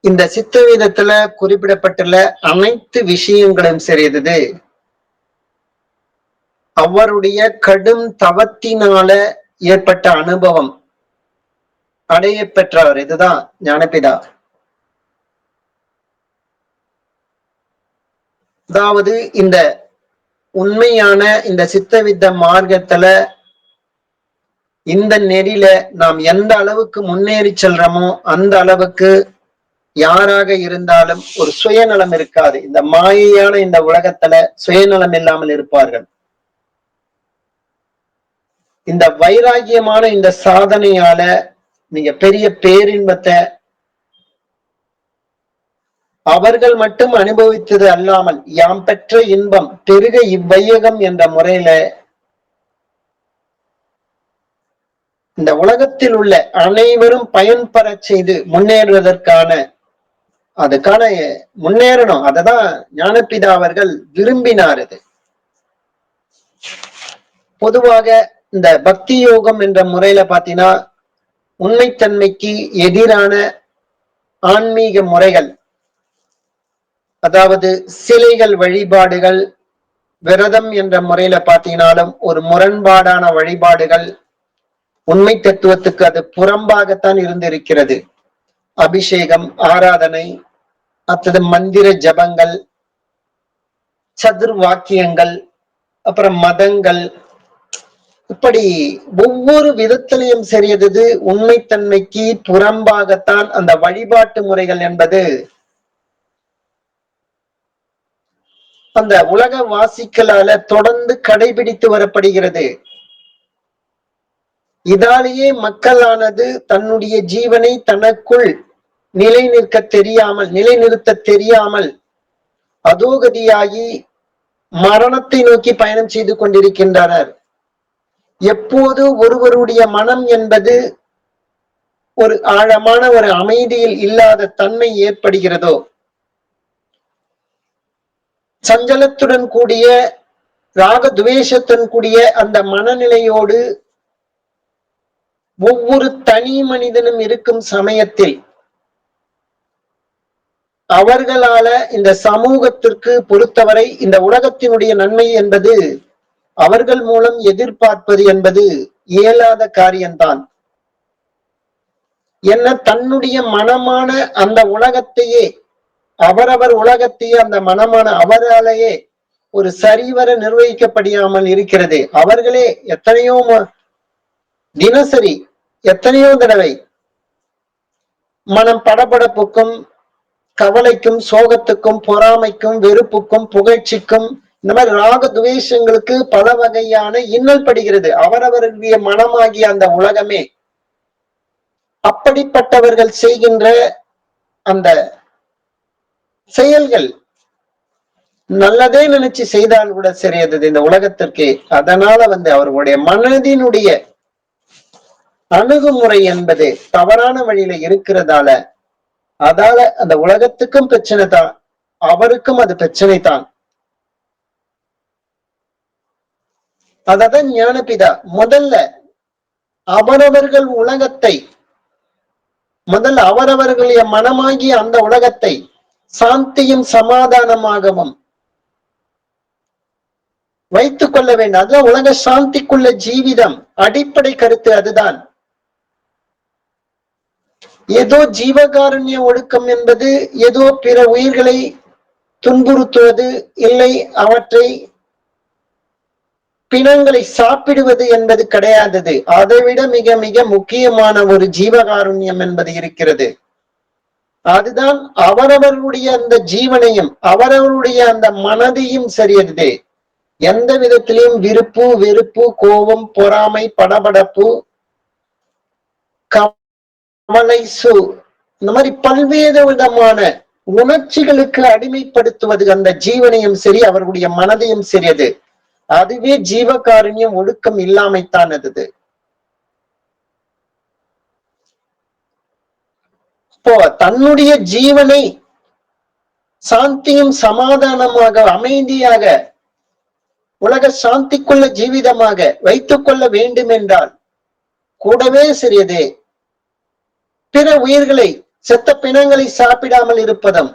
இந்த சித்த வீதத்துல குறிப்பிடப்பட்டுள்ள அனைத்து விஷயங்களும் சிறிது அவருடைய கடும் தவத்தினால ஏற்பட்ட அனுபவம் அடைய பெற்றவர். இதுதான் ஞானபிதா. அதாவது இந்த உண்மையான இந்த சித்தவித்த மார்க்கத்துல இந்த நெறியில நாம் எந்த அளவுக்கு முன்னேறி செல்றோமோ அந்த அளவுக்கு யாராக இருந்தாலும் ஒரு சுயநலம் இருக்காது. இந்த மாயையான இந்த உலகத்துல சுயநலம் இல்லாமல் இருப்பார்கள். இந்த வைராகியமான இந்த சாதனையால நீங்க பெரிய பேரின்பத்தை அவர்கள் மட்டும் அனுபவித்தது அல்லாமல் யாம் பெற்ற இன்பம் பெருக இவ்வையகம் என்ற முறையில இந்த உலகத்தில் உள்ள அனைவரும் பயன்பெற செய்து முன்னேறுவதற்கான அதுக்கான முன்னேறணும். அததான் ஞானபிதா அவர்கள் விரும்பினார். இது பொதுவாக இந்த பக்தி யோகம் என்ற முறையில பாத்தீங்கன்னா உண்மைத்தன்மைக்கு எதிரான ஆன்மீக முறைகள், அதாவது சிலைகள் வழிபாடுகள், விரதம் என்ற முறையில பாத்தீங்கன்னாலும் ஒரு முரண்பாடான வழிபாடுகள், உண்மை தத்துவத்துக்கு அது புறம்பாகத்தான் இருந்திருக்கிறது. அபிஷேகம், ஆராதனை, அத்தது மந்திர ஜபங்கள், சதுர் வாக்கியங்கள், அப்புறம் மதங்கள், இப்படி ஒவ்வொரு விதத்திலையும் சரியது உண்மைத்தன்மைக்கு புறம்பாகத்தான் அந்த வழிபாட்டு முறைகள் என்பது அந்த உலக வாசிக்களால தொடர்ந்து கடைபிடித்து வரப்படுகிறது. இதாலேயே மக்களானது தன்னுடைய ஜீவனை தனக்குள் நிலைநிறுத்த தெரியாமல் அதோகதியாகி மரணத்தை நோக்கி பயணம் செய்து கொண்டிருக்கின்றனர். எப்போது ஒருவருடைய மனம் என்பது ஒரு ஆழமான ஒரு அமைதியில் இல்லாத தன்மை ஏற்படுகிறதோ, சஞ்சலத்துடன் கூடிய ராக துவேஷத்துடன் கூடிய அந்த மனநிலையோடு ஒவ்வொரு தனி மனிதனும் இருக்கும் சமயத்தில் அவர்களால இந்த சமூகத்திற்கு பொறுத்தவரை இந்த உலகத்தினுடைய நன்மை என்பது அவர்கள் மூலம் எதிர்பார்ப்பது என்பது இயலாத காரியம்தான். என்ன தன்னுடைய மனமான அந்த உலகத்தையே அவரவர் உலகத்தையே அந்த மனமான அவராலேயே ஒரு சரிவர நிர்வகிக்கப்படியாமல் இருக்கிறது. அவர்களே எத்தனையோ தினசரி எத்தனையோ தடவை மனம் படபடப்புக்கும் கவலைக்கும் சோகத்துக்கும் பொறாமைக்கும் வெறுப்புக்கும் புகழ்ச்சிக்கும் இந்த மாதிரி ராக துவேஷங்களுக்கு பல வகையான இன்னல் படுகிறது அவரவருடைய மனமாகிய அந்த உலகமே. அப்படிப்பட்டவர்கள் செய்கின்ற அந்த செயல்கள் நல்லதே நினைச்சு செய்தால் கூட சரியது இந்த உலகத்திற்கு. அதனால அவர்களுடைய மனதினுடைய அணுகுமுறை என்பது தவறான வழியில இருக்கிறதால அதால அந்த உலகத்துக்கும் பிரச்சனை தான், அவருக்கும் அது பிரச்சனை தான். அததான் ஞானபிதா முதல்ல அவரவர்கள் உலகத்தை அவரவர்களுடைய மனமாகிய அந்த உலகத்தை சாந்தியும் சமாதானமாகவும் வைத்துக் கொள்ள வேண்டும். அதுதான் உலக சாந்திக்குள்ள ஜீவிதம். அடிப்படை கருத்து அதுதான். ஏதோ ஜீவகாருண்ய ஒழுக்கம் என்பது ஏதோ பிற உயிர்களை துன்புறுத்துவது இல்லை, அவற்றை பிணங்களை சாப்பிடுவது என்பது கிடையாதது. அதைவிட மிக மிக முக்கியமான ஒரு ஜீவகாருண்யம் என்பது இருக்கிறது. அதுதான் அவரவர்களுடைய அந்த ஜீவனையும் அவரவருடைய அந்த மனதையும் சரியது. எந்த விதத்திலையும் விருப்பு, வெறுப்பு, கோபம், பொறாமை, படபடப்பு, கவலை, இந்த மாதிரி பல்வேறு விதமான உணர்ச்சிகளுக்கு அடிமைப்படுத்துவது அந்த ஜீவனையும் சரி, அவர்களுடைய மனதையும் சரியது. அதுவே ஜீவகாருண்யம், ஒழுக்கம் இல்லாமைத்தான் அது. இப்போ தன்னுடைய ஜீவனை சாந்தியும் சமாதானமாக, அமைதியாக, உலக சாந்திக்குள்ள ஜீவிதமாக வைத்துக் கொள்ள வேண்டும் என்றால் கூடவே சிறியது பிற உயிர்களை, செத்த பிணங்களை சாப்பிடாமல் இருப்பதும்,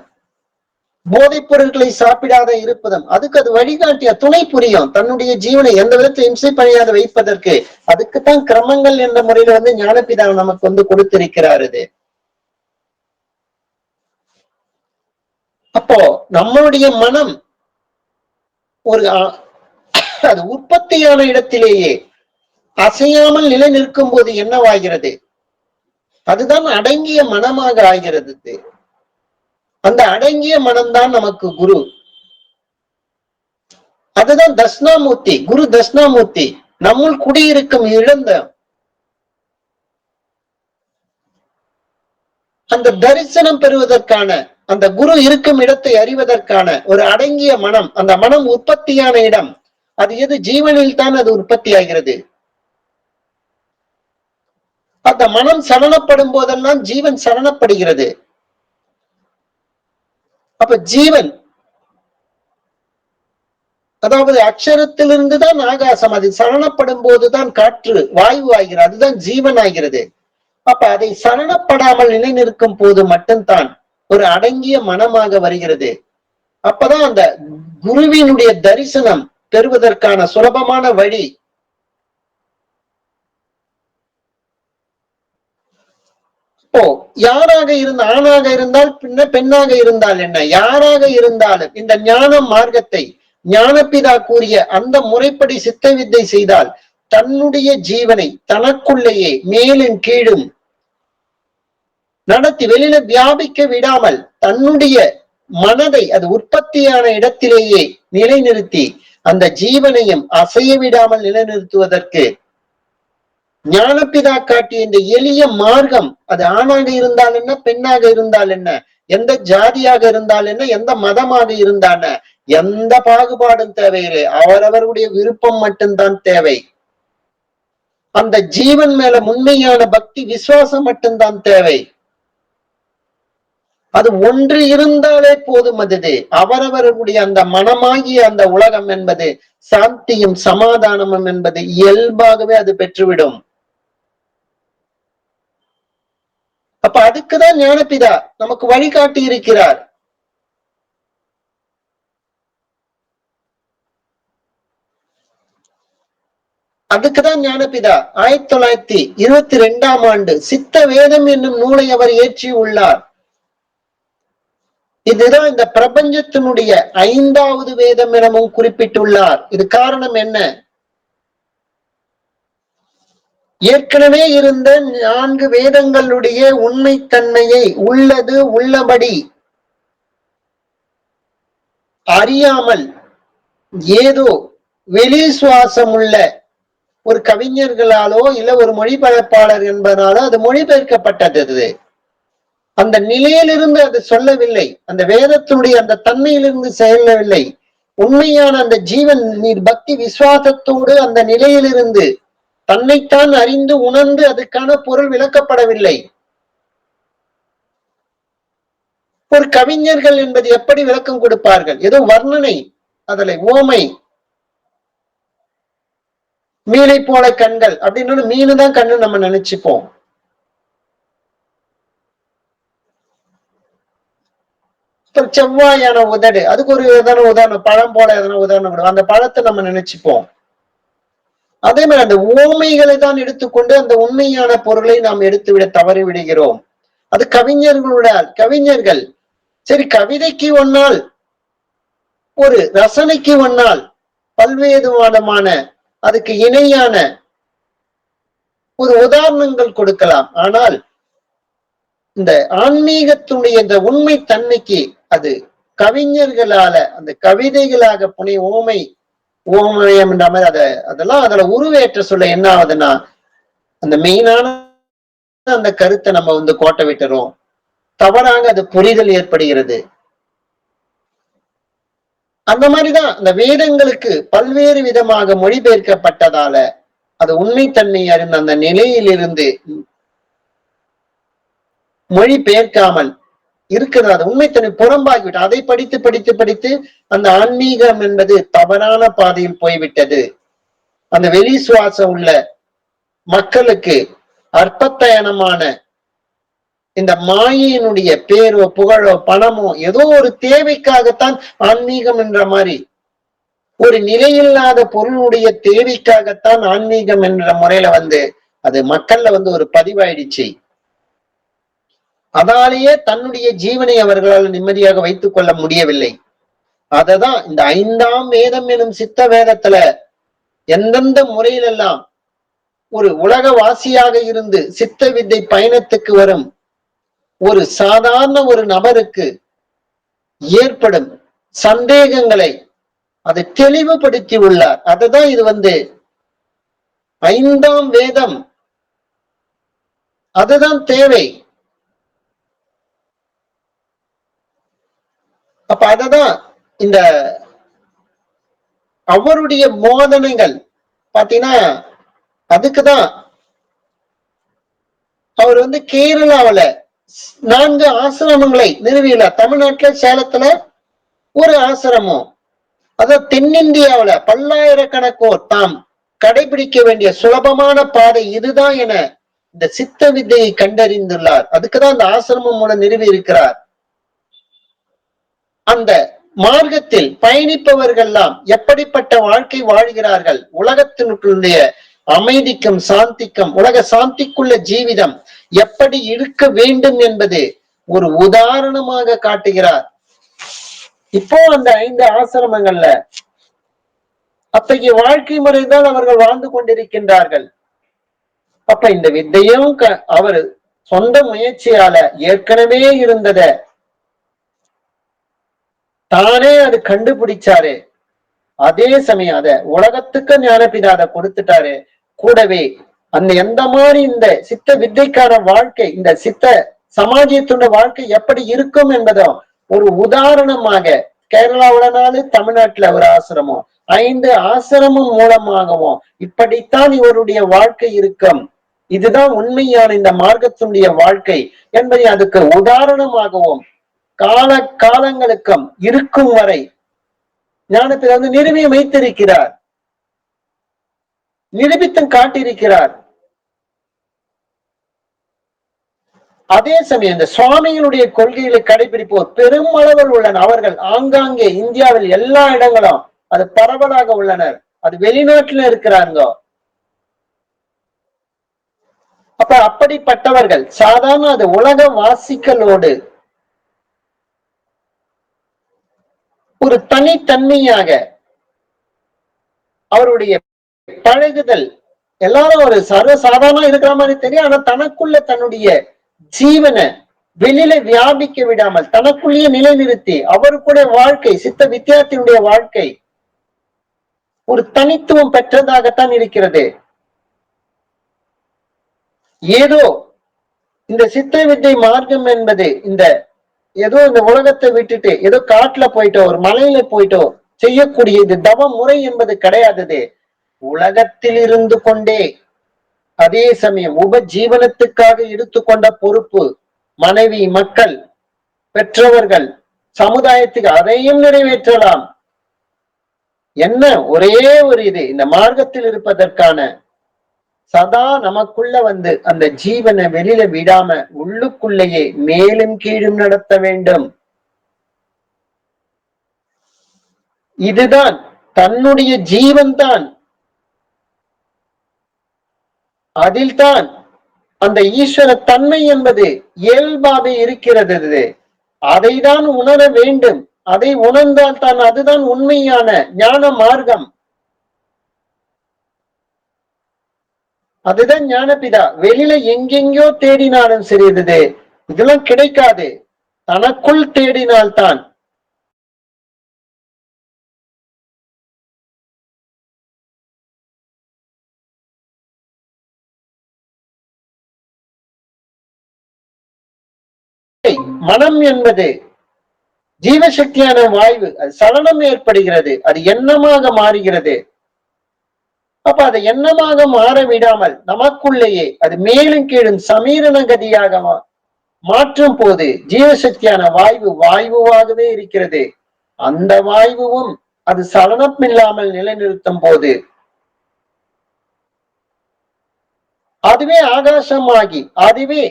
போதைப் பொருட்களை சாப்பிடாத இருப்பதும், அதுக்கு அது வழிகாட்டிய துணை புரியும். தன்னுடைய ஜீவனை எந்த விதத்தில் இம்சை பணியாத வைப்பதற்கு அதுக்குத்தான் கிரமங்கள் என்ற முறையில ஞானபிதா நமக்கு கொடுத்திருக்கிறார். இது அப்போ நம்மளுடைய மனம் ஒரு அது உற்பத்தியான இடத்திலேயே அசையாமல் நிலை நிற்கும் போது என்னவாகிறது? அதுதான் அடங்கிய மனமாக ஆகிறது. அந்த அடங்கிய மனம்தான் நமக்கு குரு. அதுதான் தட்சிணாமூர்த்தி, குரு தட்சிணாமூர்த்தி. நம்முள் குடியிருக்கும் இழந்த அந்த தரிசனம் பெறுவதற்கான, அந்த குரு இருக்கும் இடத்தை அறிவதற்கான ஒரு அடங்கிய மனம், அந்த மனம் உற்பத்தியான இடம். அது எது? ஜீவனில் தான் அது உற்பத்தி ஆகிறது. அந்த மனம் சலனப்படும் போதெல்லாம் ஜீவன் சலனப்படுகிறது. அப்ப ஜீவன், அதாவது அக்ஷரத்திலிருந்து தான் ஆகாசம், அது சலனப்படும் போதுதான் காற்று வாயு ஆகிறது, அதுதான் ஜீவன் ஆகிறது. அப்ப அதை சலனப்படாமல் நிலை நிற்கும் போது மட்டும்தான் ஒரு அடங்கிய மனமாக வருகிறது. அப்பதான் அந்த குருவினுடைய தரிசனம் பெறுவதற்கான சுலபமான வழி. இப்போ யாராக இருந்த, ஆணாக இருந்தால் பின்ன, பெண்ணாக இருந்தால் என்ன, யாராக இருந்தாலும் இந்த ஞான மார்க்கத்தை ஞானபிதா கூறிய அந்த முறைப்படி சித்த வித்தை செய்தால் தன்னுடைய ஜீவனை தனக்குள்ளேயே மேலும் கீழும் நடத்தி வெளியில வியாபிக்க விடாமல் தன்னுடைய மனதை அது உற்பத்தியான இடத்திலேயே நிலைநிறுத்தி அந்த ஜீவனையும் அசைய விடாமல் நிலைநிறுத்துவதற்கு ஞானபிதா காட்டிய இந்த எளிய மார்க்கம், அது ஆணாக இருந்தால் என்ன, பெண்ணாக இருந்தால் என்ன, எந்த ஜாதியாக இருந்தால் என்ன, எந்த மதமாக இருந்தான, எந்த பாகுபாடும் தேவையில்லை. அவரவர்களுடைய விருப்பம் மட்டும்தான் தேவை. அந்த ஜீவன் மேல உண்மையான பக்தி, விசுவாசம் மட்டும்தான் தேவை. அது ஒன்று இருந்தாலே போதும். அது அவரவர்களுடைய அந்த மனமாகிய அந்த உலகம் என்பது சாந்தியும் சமாதானமும் என்பது இயல்பாகவே அது பெற்றுவிடும். அப்ப அதுக்குதான் ஞானபிதா நமக்கு வழிகாட்டி இருக்கிறார். அதுக்குதான் ஞானபிதா 1922ஆம் ஆண்டு சித்த வேதம் என்னும் நூலை அவர் ஏற்றி உள்ளார். இதுதான் இந்த பிரபஞ்சத்தினுடைய 5வது வேதம் எனவும் குறிப்பிட்டுள்ளார். இது காரணம் என்ன? ஏற்கனவே இருந்த 4 வேதங்களுடைய உண்மைத்தன்மையை உள்ளது உள்ளபடி அறியாமல் ஏதோ வெளி சுவாசம் உள்ள ஒரு கவிஞர்களாலோ இல்ல ஒரு மொழிபெயர்ப்பாளர் என்பதனாலோ அது மொழிபெயர்க்கப்பட்டது. அந்த நிலையிலிருந்து அது சொல்லவில்லை, அந்த வேதத்தினுடைய அந்த தன்மையிலிருந்து செயலவில்லை. உண்மையான அந்த ஜீவன் பக்தி விசுவாசத்தோடு அந்த நிலையிலிருந்து தன்னைத்தான் அறிந்து உணர்ந்து அதுக்கான பொருள் விளக்கப்படவில்லை. ஒரு கவிஞர்கள் என்பது எப்படி விளக்கம் கொடுப்பார்கள்? ஏதோ வர்ணனை, அதில் ஓமை, மீனை போல கண்கள் அப்படின்னு, மீனு தான் கண்ணு நம்ம நினைச்சுப்போம். செவ்வாயான உதடு, அதுக்கு ஒரு எதனா உதாரணம், பழம் போல எதனா உதாரணம், அந்த பழத்தை நம்ம நினைச்சுப்போம். அதே மாதிரி அந்த ஓமைகளை தான் எடுத்துக்கொண்டு அந்த உண்மையான பொருளை நாம் எடுத்துவிட தவறி விடுகிறோம். அது கவிஞர்கள் சரி, கவிதைக்கு ஒன்னால் ஒரு ரசனைக்கு முன்னால் பல்வேறுமான அதுக்கு இணையான ஒரு உதாரணங்கள் கொடுக்கலாம். ஆனால் இந்த ஆன்மீகத்துடைய இந்த உண்மை தன்மைக்கு அது கவிஞர்களால அந்த கவிதைகளாக புனை ஓமயம் என்ற மாதிரி அதெல்லாம் அதுல உருவேற்ற சொல்ல என்ன ஆகுதுன்னா, அந்த மெயினான அந்த கருத்தை நம்ம கோட்டை விட்டுறோம். தவறாக அது புரிதல் ஏற்படுகிறது. அந்த மாதிரிதான் இந்த வேதங்களுக்கு பல்வேறு விதமாக மொழிபெயர்க்கப்பட்டதால அது உண்மைத்தன்மை அறிந்த அந்த நிலையிலிருந்து மொழிபெயர்க்காமல் இருக்கிறது. அது உண்மைத்தன்மை புறம்பாகிவிட்டு அதை படித்து படித்து படித்து அந்த ஆன்மீகம் என்பது தவறான பாதையில் போய்விட்டது. அந்த வெளி சுவாசம் உள்ள மக்களுக்கு அற்பத்தயனமான இந்த மாயினுடைய பேரோ புகழோ பணமோ ஏதோ ஒரு தேவைக்காகத்தான் ஆன்மீகம் என்ற மாதிரி ஒரு நிலையில்லாத பொருளுடைய தேவைக்காகத்தான் ஆன்மீகம் என்ற முறையில அது மக்கள்ல ஒரு பதிவாயிடுச்சு. அதாலேயே தன்னுடைய ஜீவனை அவர்களால் நிம்மதியாக வைத்துக் கொள்ள முடியவில்லை. அததான் இந்த 5ஆம் வேதம் எனும் சித்த வேதத்துல எந்தெந்த முறையிலெல்லாம் ஒரு உலகவாசியாக இருந்து சித்த வித்தை பயணத்துக்கு வரும் ஒரு சாதாரண ஒரு நபருக்கு ஏற்படும் சந்தேகங்களை அதை தெளிவுபடுத்தி உள்ளார். அதுதான் இது 5ஆம் வேதம். அதுதான் தேவை. அப்ப அததான் இந்த அவருடைய போதனைகள் பாத்தீங்கன்னா அதுக்குதான் அவர் கேரளாவில 4 ஆசிரமங்களை நிறுவியுள்ளார். தமிழ்நாட்டுல சேலத்துல ஒரு ஆசிரமம். அதாவது தென்னிந்தியாவில பல்லாயிரக்கணக்கோர் தாம் கடைபிடிக்க வேண்டிய சுலபமான பாதை இதுதான் என இந்த சித்த வித்தையை கண்டறிந்துள்ளார். அதுக்குதான் அந்த ஆசிரமம் மூலம் நிறுவி இருக்கிறார். அந்த மார்க்கத்தில் பயணிப்பவர்கள்லாம் எப்படிப்பட்ட வாழ்க்கை வாழ்கிறார்கள், உலகத்தினுடைய அமைதிக்கும் சாந்திக்கும் உலக சாந்திக்குள்ள ஜீவிதம் எப்படி இருக்க வேண்டும் என்பது ஒரு உதாரணமாக காட்டுகிறார். இப்போ அந்த 5 ஆசிரமங்கள்ல அத்தகைய வாழ்க்கை முறைதான் அவர்கள் வாழ்ந்து கொண்டிருக்கின்றார்கள். அப்ப இந்த வித்தையும் அவர் சொந்த முயற்சியால ஏற்கனவே இருந்தத தானே அது கண்டுபிடிச்சாரு. அதே சமயம் அத உலகத்துக்கு ஞானபிதாத கொடுத்துட்டாரு. கூடவே அந்த எந்த மாதிரி இந்த சித்த வித்தைக்கான வாழ்க்கை, இந்த சித்த சமாஜியத்தோட வாழ்க்கை எப்படி இருக்கும் என்பதும் ஒரு உதாரணமாக கேரளாவுடனாலும் தமிழ்நாட்டுல ஒரு ஆசிரமம் 5 ஆசிரமம் மூலமாகவும் இப்படித்தான் இவருடைய வாழ்க்கை இருக்கும், இதுதான் உண்மையான இந்த மார்க்கத்தினுடைய வாழ்க்கை என்பதை அதுக்கு உதாரணமாகவும் காலங்களுக்கும் இருக்கும் வரை ஞானத்தில் நிறுவி வைத்திருக்கிறார், நிரூபித்தும் காட்டியிருக்கிறார். அதே சமயம் இந்த சுவாமிகளுடைய கொள்கைகளை கடைபிடிப்போர் பெருமளவில் உள்ளனர். அவர்கள் ஆங்காங்கே இந்தியாவில் எல்லா இடங்களும் அது பரவலாக உள்ளனர். அது வெளிநாட்டில இருக்கிறாங்க. அப்ப அப்படிப்பட்டவர்கள் சாதாரண அது உலக வாசிகளோடு ஒரு தனித்தன்மையாக அவருடைய பழகுதல் எல்லாரும் ஒரு சர்வசாதாரண இருக்கிற மாதிரி தெரியும். ஆனா தனக்குள்ள தன்னுடைய ஜீவனை வெளியில வியாபிக்க விடாமல் தனக்குள்ளேயே நிலைநிறுத்தி அவருக்குடைய வாழ்க்கை சித்த வித்தியார்த்தியுடைய வாழ்க்கை ஒரு தனித்துவம் பெற்றதாகத்தான் இருக்கிறது. ஏதோ இந்த சித்த வித்தை மார்க்கம் என்பது ஏதோ இந்த உலகத்தை விட்டுட்டு ஏதோ காட்டுல போயிட்டோ ஒரு மலையில போயிட்டோ செய்யக்கூடிய இது தவ முறை என்பது கிடையாதது. உலகத்தில் இருந்து கொண்டே அதே சமயம் உபஜீவனத்துக்காக எடுத்துக்கொண்ட பொறுப்பு மனைவி, மக்கள், பெற்றவர்கள், சமுதாயத்துக்கு அதையும் நிறைவேற்றலாம். என்ன ஒரே ஒரு இந்த மார்க்கத்தில் இருப்பதற்கான சதா நமக்குள்ள அந்த ஜீவனை வெளியில விடாம உள்ளுக்குள்ளேயே மேலும் கீழும் நடத்த வேண்டும். இதுதான் தன்னுடைய ஜீவன் தான். அதில்தான் அந்த ஈஸ்வர தன்மை என்பது இயல்பாக இருக்கிறது. அதைதான் உணர வேண்டும். அதை உணர்ந்தால் தான் அதுதான் உண்மையான ஞான மார்க்கம். அதுதான் ஞானபிதா. வெளியில எங்கெங்கயோ தேடினாலும் சரி, இதெல்லாம் கிடைக்காது. தனக்குள் தேடினால்தான். மனம் என்பது ஜீவசக்தியான வாயு. அது சலனம் ஏற்படுகிறது, அது எண்ணமாக மாறுகிறது. அப்ப அதை எண்ணமாக மாற விடாமல் நமக்குள்ளேயே அது மேலும் கீழும் சமீரண கதியாக மாற்றும் போது ஜீவசக்தியான வாயுவாகவே இருக்கிறது. அந்த வாயுவும் அது சலனம் இல்லாமல் நிலைநிறுத்தும் போது அதுவே ஆகாசமாகி அதுவே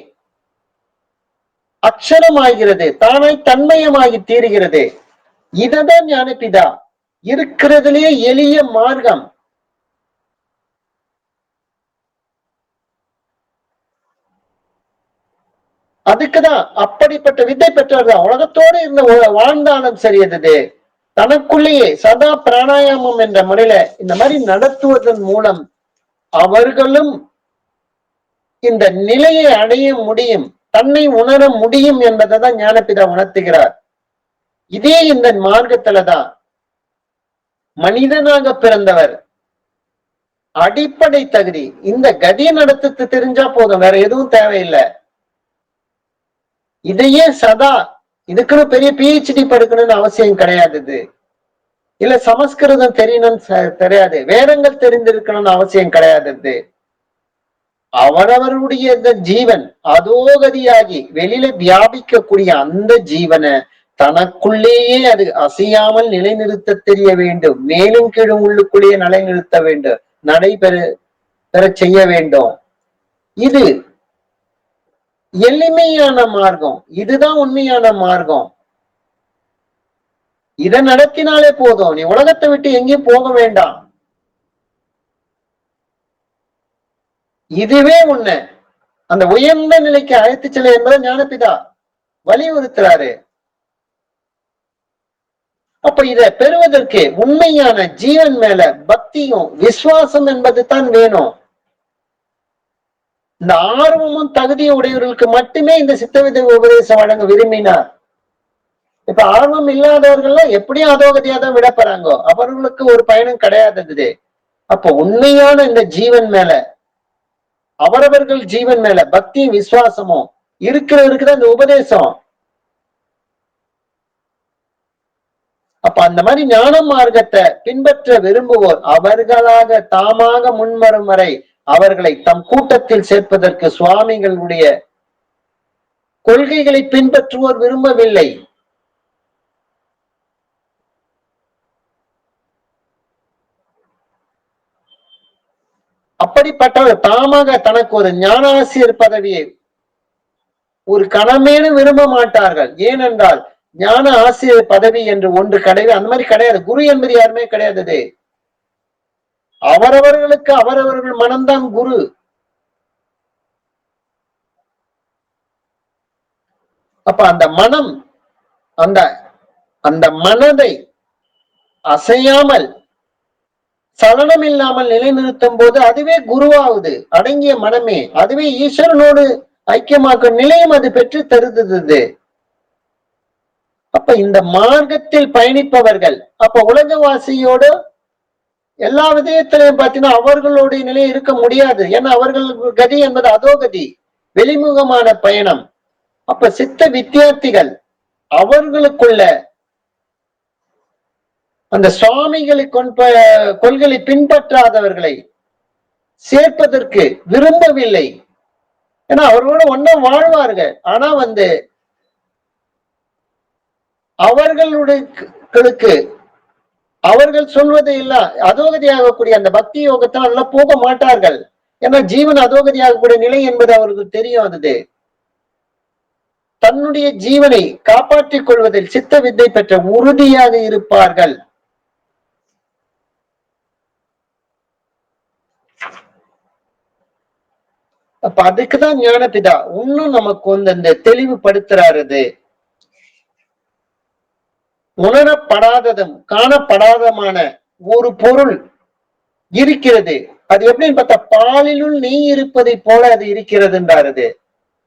அக்ஷரமாகிறது, தானாய் தன்மயமாகி தீருகிறது. இததான் ஞானபிதா இருக்கிறதுலயே எளிய மார்க்கம். அதுக்குதான் அப்படிப்பட்ட வித்தை பெற்றவர்தான் உலகத்தோடு இருந்த வாழ்ந்தாலும் சரி, தனக்குள்ளேயே சதா பிராணாயாமம் என்ற முறையில இந்த மாதிரி நடத்துவதன் மூலம் அவர்களும் இந்த நிலையை அடைய முடியும், தன்னை உணர முடியும் என்பதை தான் ஞானபிதா உணர்த்துகிறார். இதே இந்த மார்க்கத்துலதான் மனிதனாக பிறந்தவர் அடிப்படை தகுதி இந்த கதியை நடத்த தெரிஞ்சா போதும், வேற எதுவும் தேவையில்லை. இதையே சதா இதுக்குன்னு பெரிய PhD படிக்கணும்னு அவசியம் கிடையாது. இல்ல சமஸ்கிருதம் தெரியணும்னு தெரியாது, வேதங்கள் தெரிந்திருக்கணும்னு அவசியம் கிடையாது. அவரவருடைய இந்த ஜீவன் அதோகதியாகி வெளியில வியாபிக்கக்கூடிய அந்த ஜீவனை தனக்குள்ளேயே அது அசையாமல் நிலைநிறுத்த தெரிய வேண்டும். மேலும் கீழும் உள்ளுக்குள்ளேயே நிலைநிறுத்த வேண்டும், நடைபெற செய்ய வேண்டும். இது எளிமையான மார்க்கம், இதுதான் உண்மையான மார்க்கம். இதை நடத்தினாலே போதும், நீ உலகத்தை விட்டு எங்கேயும் போக வேண்டாம். இதுவே உன்னை அந்த உயர்ந்த நிலைக்கு அழைத்து செல்ல என்பதை ஞானபிதா வலியுறுத்துறாரு. அப்ப இதை பெறுவதற்கு உண்மையான ஜீவன் மேல பக்தியும் விசுவாசம் என்பது தான் வேணும். இந்த ஆர்வமும் தகுதியும் உடையவர்களுக்கு மட்டுமே இந்த சித்தவித்தை உபதேசம் வழங்க விரும்பினார். இப்ப ஆர்வம் இல்லாதவர்கள் எப்படியும் அதோகதியா தான் விடப்படுறாங்க, அவர்களுக்கு ஒரு பயனும் கிடையாதது. அப்போ உண்மையான இந்த ஜீவன் மேல அவரவர்கள் ஜீவன் மேல பக்தியும் விசுவாசமும் இருக்கிற அந்த உபதேசம். அப்ப அந்த மாதிரி ஞான மார்க்கத்தை பின்பற்ற விரும்புவோர் அவர்களாக தாமாக முன்வரும் வரை அவர்களை தம் கூட்டத்தில் சேர்ப்பதற்கு சுவாமிகளுடைய கொள்கைகளை பின்பற்றுவோர் விரும்பவில்லை. அப்படிப்பட்டவர் தாமாக தனக்கு ஒரு ஞான ஆசிரியர் பதவியை ஒரு கணமேனும் விரும்ப மாட்டார்கள். ஏனென்றால் ஞான ஆசிரியர் பதவி என்று ஒன்று கிடையாது, அந்த மாதிரி கிடையாது. குரு என்பது யாருமே கிடையாது. அவரவர்களுக்கு அவரவர்கள் மனம்தான் குரு. அப்ப அந்த மனம் அந்த மனதை அசையாமல் சலனம் இல்லாமல் நிலைநிறுத்தும் போது அதுவே குருவாகுது. அடங்கிய மனமே அதுவே ஈஸ்வரனோடு ஐக்கியமாக்கும் நிலையும் அது பெற்று தருது. அப்ப இந்த மார்க்கத்தில் பயணிப்பவர்கள் அப்ப உலகவாசியோடு எல்லா விதயத்திலையும் பார்த்தீங்கன்னா அவர்களுடைய நிலை இருக்க முடியாது. ஏன்னா அவர்கள் கதி என்பது அதோகதி, வெளிமுகமான பயணம். அப்ப சித்த வித்தியார்த்திகள் அவர்களுக்குள்ள அந்த சுவாமிகளை கொள்கையை பின்பற்றாதவர்களை சேர்ப்பதற்கு விரும்பவில்லை. ஏன்னா அவர்களோட ஒன்னும் வாழ்வார்கள். ஆனா அவர்களுக்கு அவர்கள் சொல்வதை எல்லாம் அதோகதியாகக்கூடிய அந்த பக்தி யோகத்தை நல்லா போக மாட்டார்கள். ஏன்னா ஜீவன் அதோகதியாகக்கூடிய நிலை என்பது அவர்களுக்கு தெரியும். தன்னுடைய ஜீவனை காப்பாற்றிக் கொள்வதில் சித்த வித்தை பெற்ற உறுதியாக இருப்பார்கள். அப்ப அதுக்குதான் ஞானபிதா இன்னும் நமக்கு இந்த தெளிவுபடுத்துறாரு. உணரப்படாததும் காணப்படாதமான ஒரு பொருள் இருக்கிறது. அது எப்படின்னு பார்த்தா பாலினுள் நெய் இருப்பதை போல அது இருக்கிறதுன்றாரு.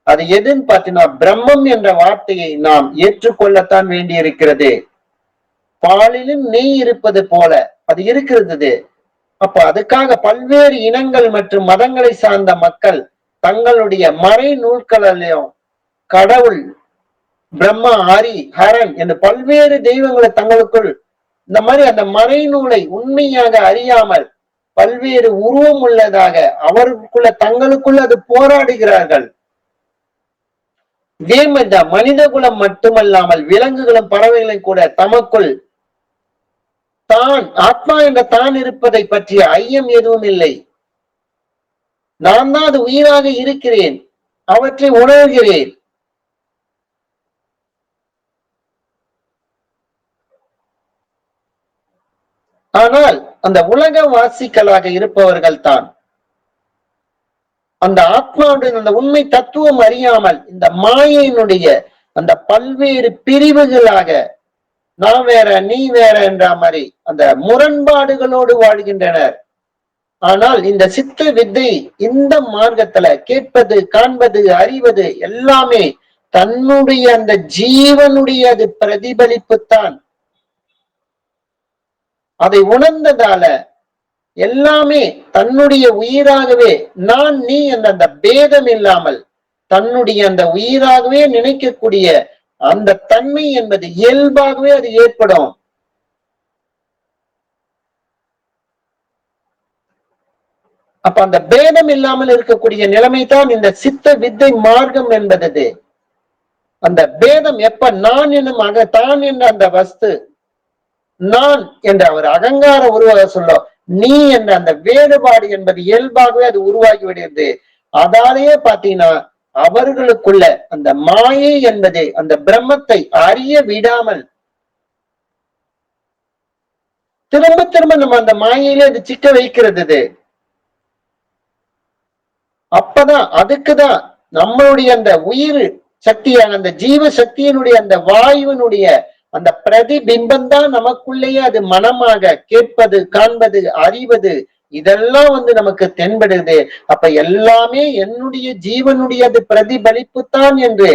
அது எதுன்னு பார்த்தீங்கன்னா பிரம்மம் என்ற வார்த்தையை நாம் ஏற்றுக்கொள்ளத்தான் வேண்டி இருக்கிறது. பாலிலும் நெய் இருப்பது போல அது இருக்கிறது. அப்ப அதுக்காக பல்வேறு இனங்கள் மற்றும் மதங்களை சார்ந்த மக்கள் தங்களுடைய மறை நூல்களிலும் கடவுள் பிரம்மா, ஹரி, ஹரன் என்று பல்வேறு தெய்வங்களை தங்களுக்குள் இந்த மாதிரி அந்த மறை நூலை உண்மையாக அறியாமல் பல்வேறு உருவம் உள்ளதாக அவர்களுக்குள்ள தங்களுக்குள்ள அது போராடுகிறார்கள். இதே மாதிரி மனித குலம் மட்டுமல்லாமல் விலங்குகளும் பறவைகளும் கூட தமக்குள் தான் ஆத்மா என்ற தான் இருப்பதை பற்றிய ஐயம் எதுவும் இல்லை. நான் தான் அது உயிராக இருக்கிறேன், அவற்றை உணர்கிறேன். ஆனால் அந்த உலக வாசிக்களாக இருப்பவர்கள் தான் அந்த ஆத்மாவுடைய அந்த உண்மை தத்துவம் அறியாமல் இந்த மாயையினுடைய அந்த பல்வேறு பிரிவுகளாக நான் வேற நீ வேற என்ற மாதிரி அந்த முரண்பாடுகளோடு வாழ்கின்றனர். ஆனால் இந்த சித்த வித்தை இந்த மார்க்கத்துல கேட்பது, காண்பது, அறிவது எல்லாமே தன்னுடைய அந்த ஜீவனுடைய அது பிரதிபலிப்புத்தான். அதை உணர்ந்ததால எல்லாமே தன்னுடைய உயிராகவே நான் நீ என்ற அந்த பேதம் இல்லாமல் தன்னுடைய அந்த உயிராகவே நினைக்கக்கூடிய அந்த தன்மை என்பது இயல்பாகவே அது ஏற்படும். அப்ப அந்த பேதம் இல்லாமல் இருக்கக்கூடிய நிலைமை தான் இந்த சித்த வித்தை மார்க்கம் என்பது. அந்த பேதம் எப்ப நான் என்னும் தான் என்ற அந்த வஸ்து நான் என்ற அவர் அகங்கார உருவாக சொல்ல நீ என்ற அந்த வேறுபாடு என்பது இயல்பாகவே அது உருவாகி விடுகிறது. அதாலேயே பாத்தீங்கன்னா அவர்களுக்குள்ள அந்த மாயை என்பது அந்த பிரம்மத்தை அறிய விடாமல் திரும்ப திரும்ப நம்ம அந்த மாயையிலே அது சிக்க வைக்கிறது. அப்பதான் அதுக்குதான் நம்மளுடைய அந்த உயிர் சக்தியான அந்த ஜீவ சக்தியினுடைய அந்த வாயுவினுடைய அந்த பிரதிபிம்பம் தான் நமக்குள்ளேயே அது மனமாக கேட்பது, காண்பது, அறிவது இதெல்லாம் நமக்கு தென்படுது. அப்ப எல்லாமே என்னுடைய ஜீவனுடைய அது பிரதிபலிப்பு தான் என்று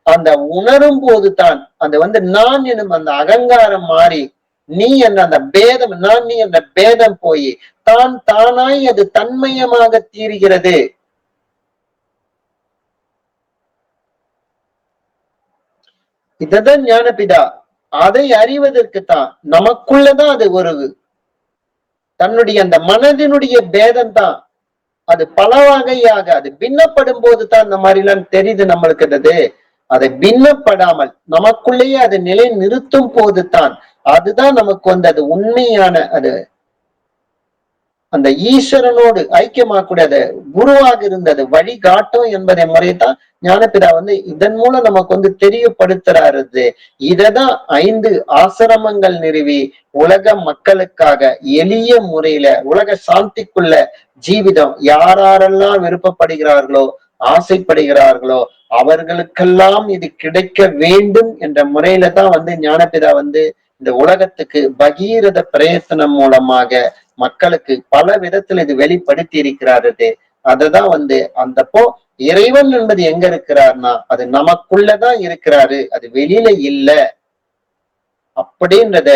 அந்த உணரும் போது தான் அந்த நான் எனும் அந்த அகங்காரம் மாறி நீ என்ற அந்த பேதம் நான் நீ என்ற பேதம் போய் தான் தானாய் அது தன்மயமாக தீருகிறது. இதுதான் ஞானபிதா. அதை அறிவதற்குத்தான் நமக்குள்ளதான் அது ஒரு தன்னுடைய அந்த மனதினுடைய பேதம் தான் அது பல வகையாக அது பின்னப்படும் போது தான் இந்த மாதிரி எல்லாம் தெரியுது நம்மளுக்கு. அதை பின்னப்படாமல் நமக்குள்ளேயே அது நிலை நிறுத்தும் போது தான் அதுதான் நமக்கு அது உண்மையான அது அந்த ஈஸ்வரனோடு ஐக்கியமாக்கூடிய அது குருவாக இருந்தது வழிகாட்டும் என்பதை முறையத்தான் ஞானபிதா இதன் மூலம் நமக்கு தெரியப்படுத்துறாரு. இததான் 5 ஆசிரமங்கள் நிறுவி உலக மக்களுக்காக எளிய முறையில உலக சாந்திக்குள்ள ஜீவிதம் யாரெல்லாம் விருப்பப்படுகிறார்களோ ஆசைப்படுகிறார்களோ அவர்களுக்கெல்லாம் இது கிடைக்க வேண்டும் என்ற முறையில தான் ஞானபிதா இந்த உலகத்துக்கு பகீரத பிரயத்தனம் மூலமாக மக்களுக்கு பல விதத்துல இது வெளிப்படுத்தி இருக்கிறாரு. அததான் அந்தப்போ இறைவன் என்பது எங்க இருக்கிறார்னா அது நமக்குள்ளதான் இருக்கிறாரு, அது வெளியில இல்ல அப்படின்றத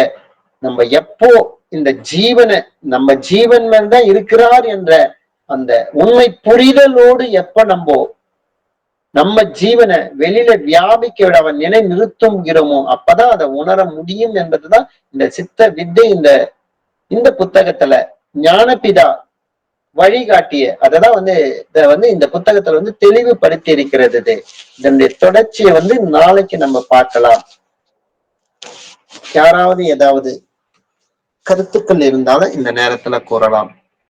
நம்ம எப்போ இந்த ஜீவனை நம்ம ஜீவன் தான் இருக்கிறார் என்ற அந்த உண்மை புரிதலோடு எப்ப நம்ம ஜீவனை வெளியில வியாபிக்க விட அவன் நிலை நிறுத்துகிறோமோ அப்பதான் அதை உணர முடியும் என்பதுதான் இந்த சித்த வித்தை இந்த புத்தகத்துல ஞானபிதா வழிகாட்டிய அததான் இந்த புத்தகத்துல தெளிவுபடுத்தி இருக்கிறது. இதனுடைய தொடர்ச்சியை நாளைக்கு நம்ம பார்க்கலாம். யாராவது ஏதாவது கருத்துக்கள் இருந்தாலும் இந்த நேரத்துல கூறலாம்.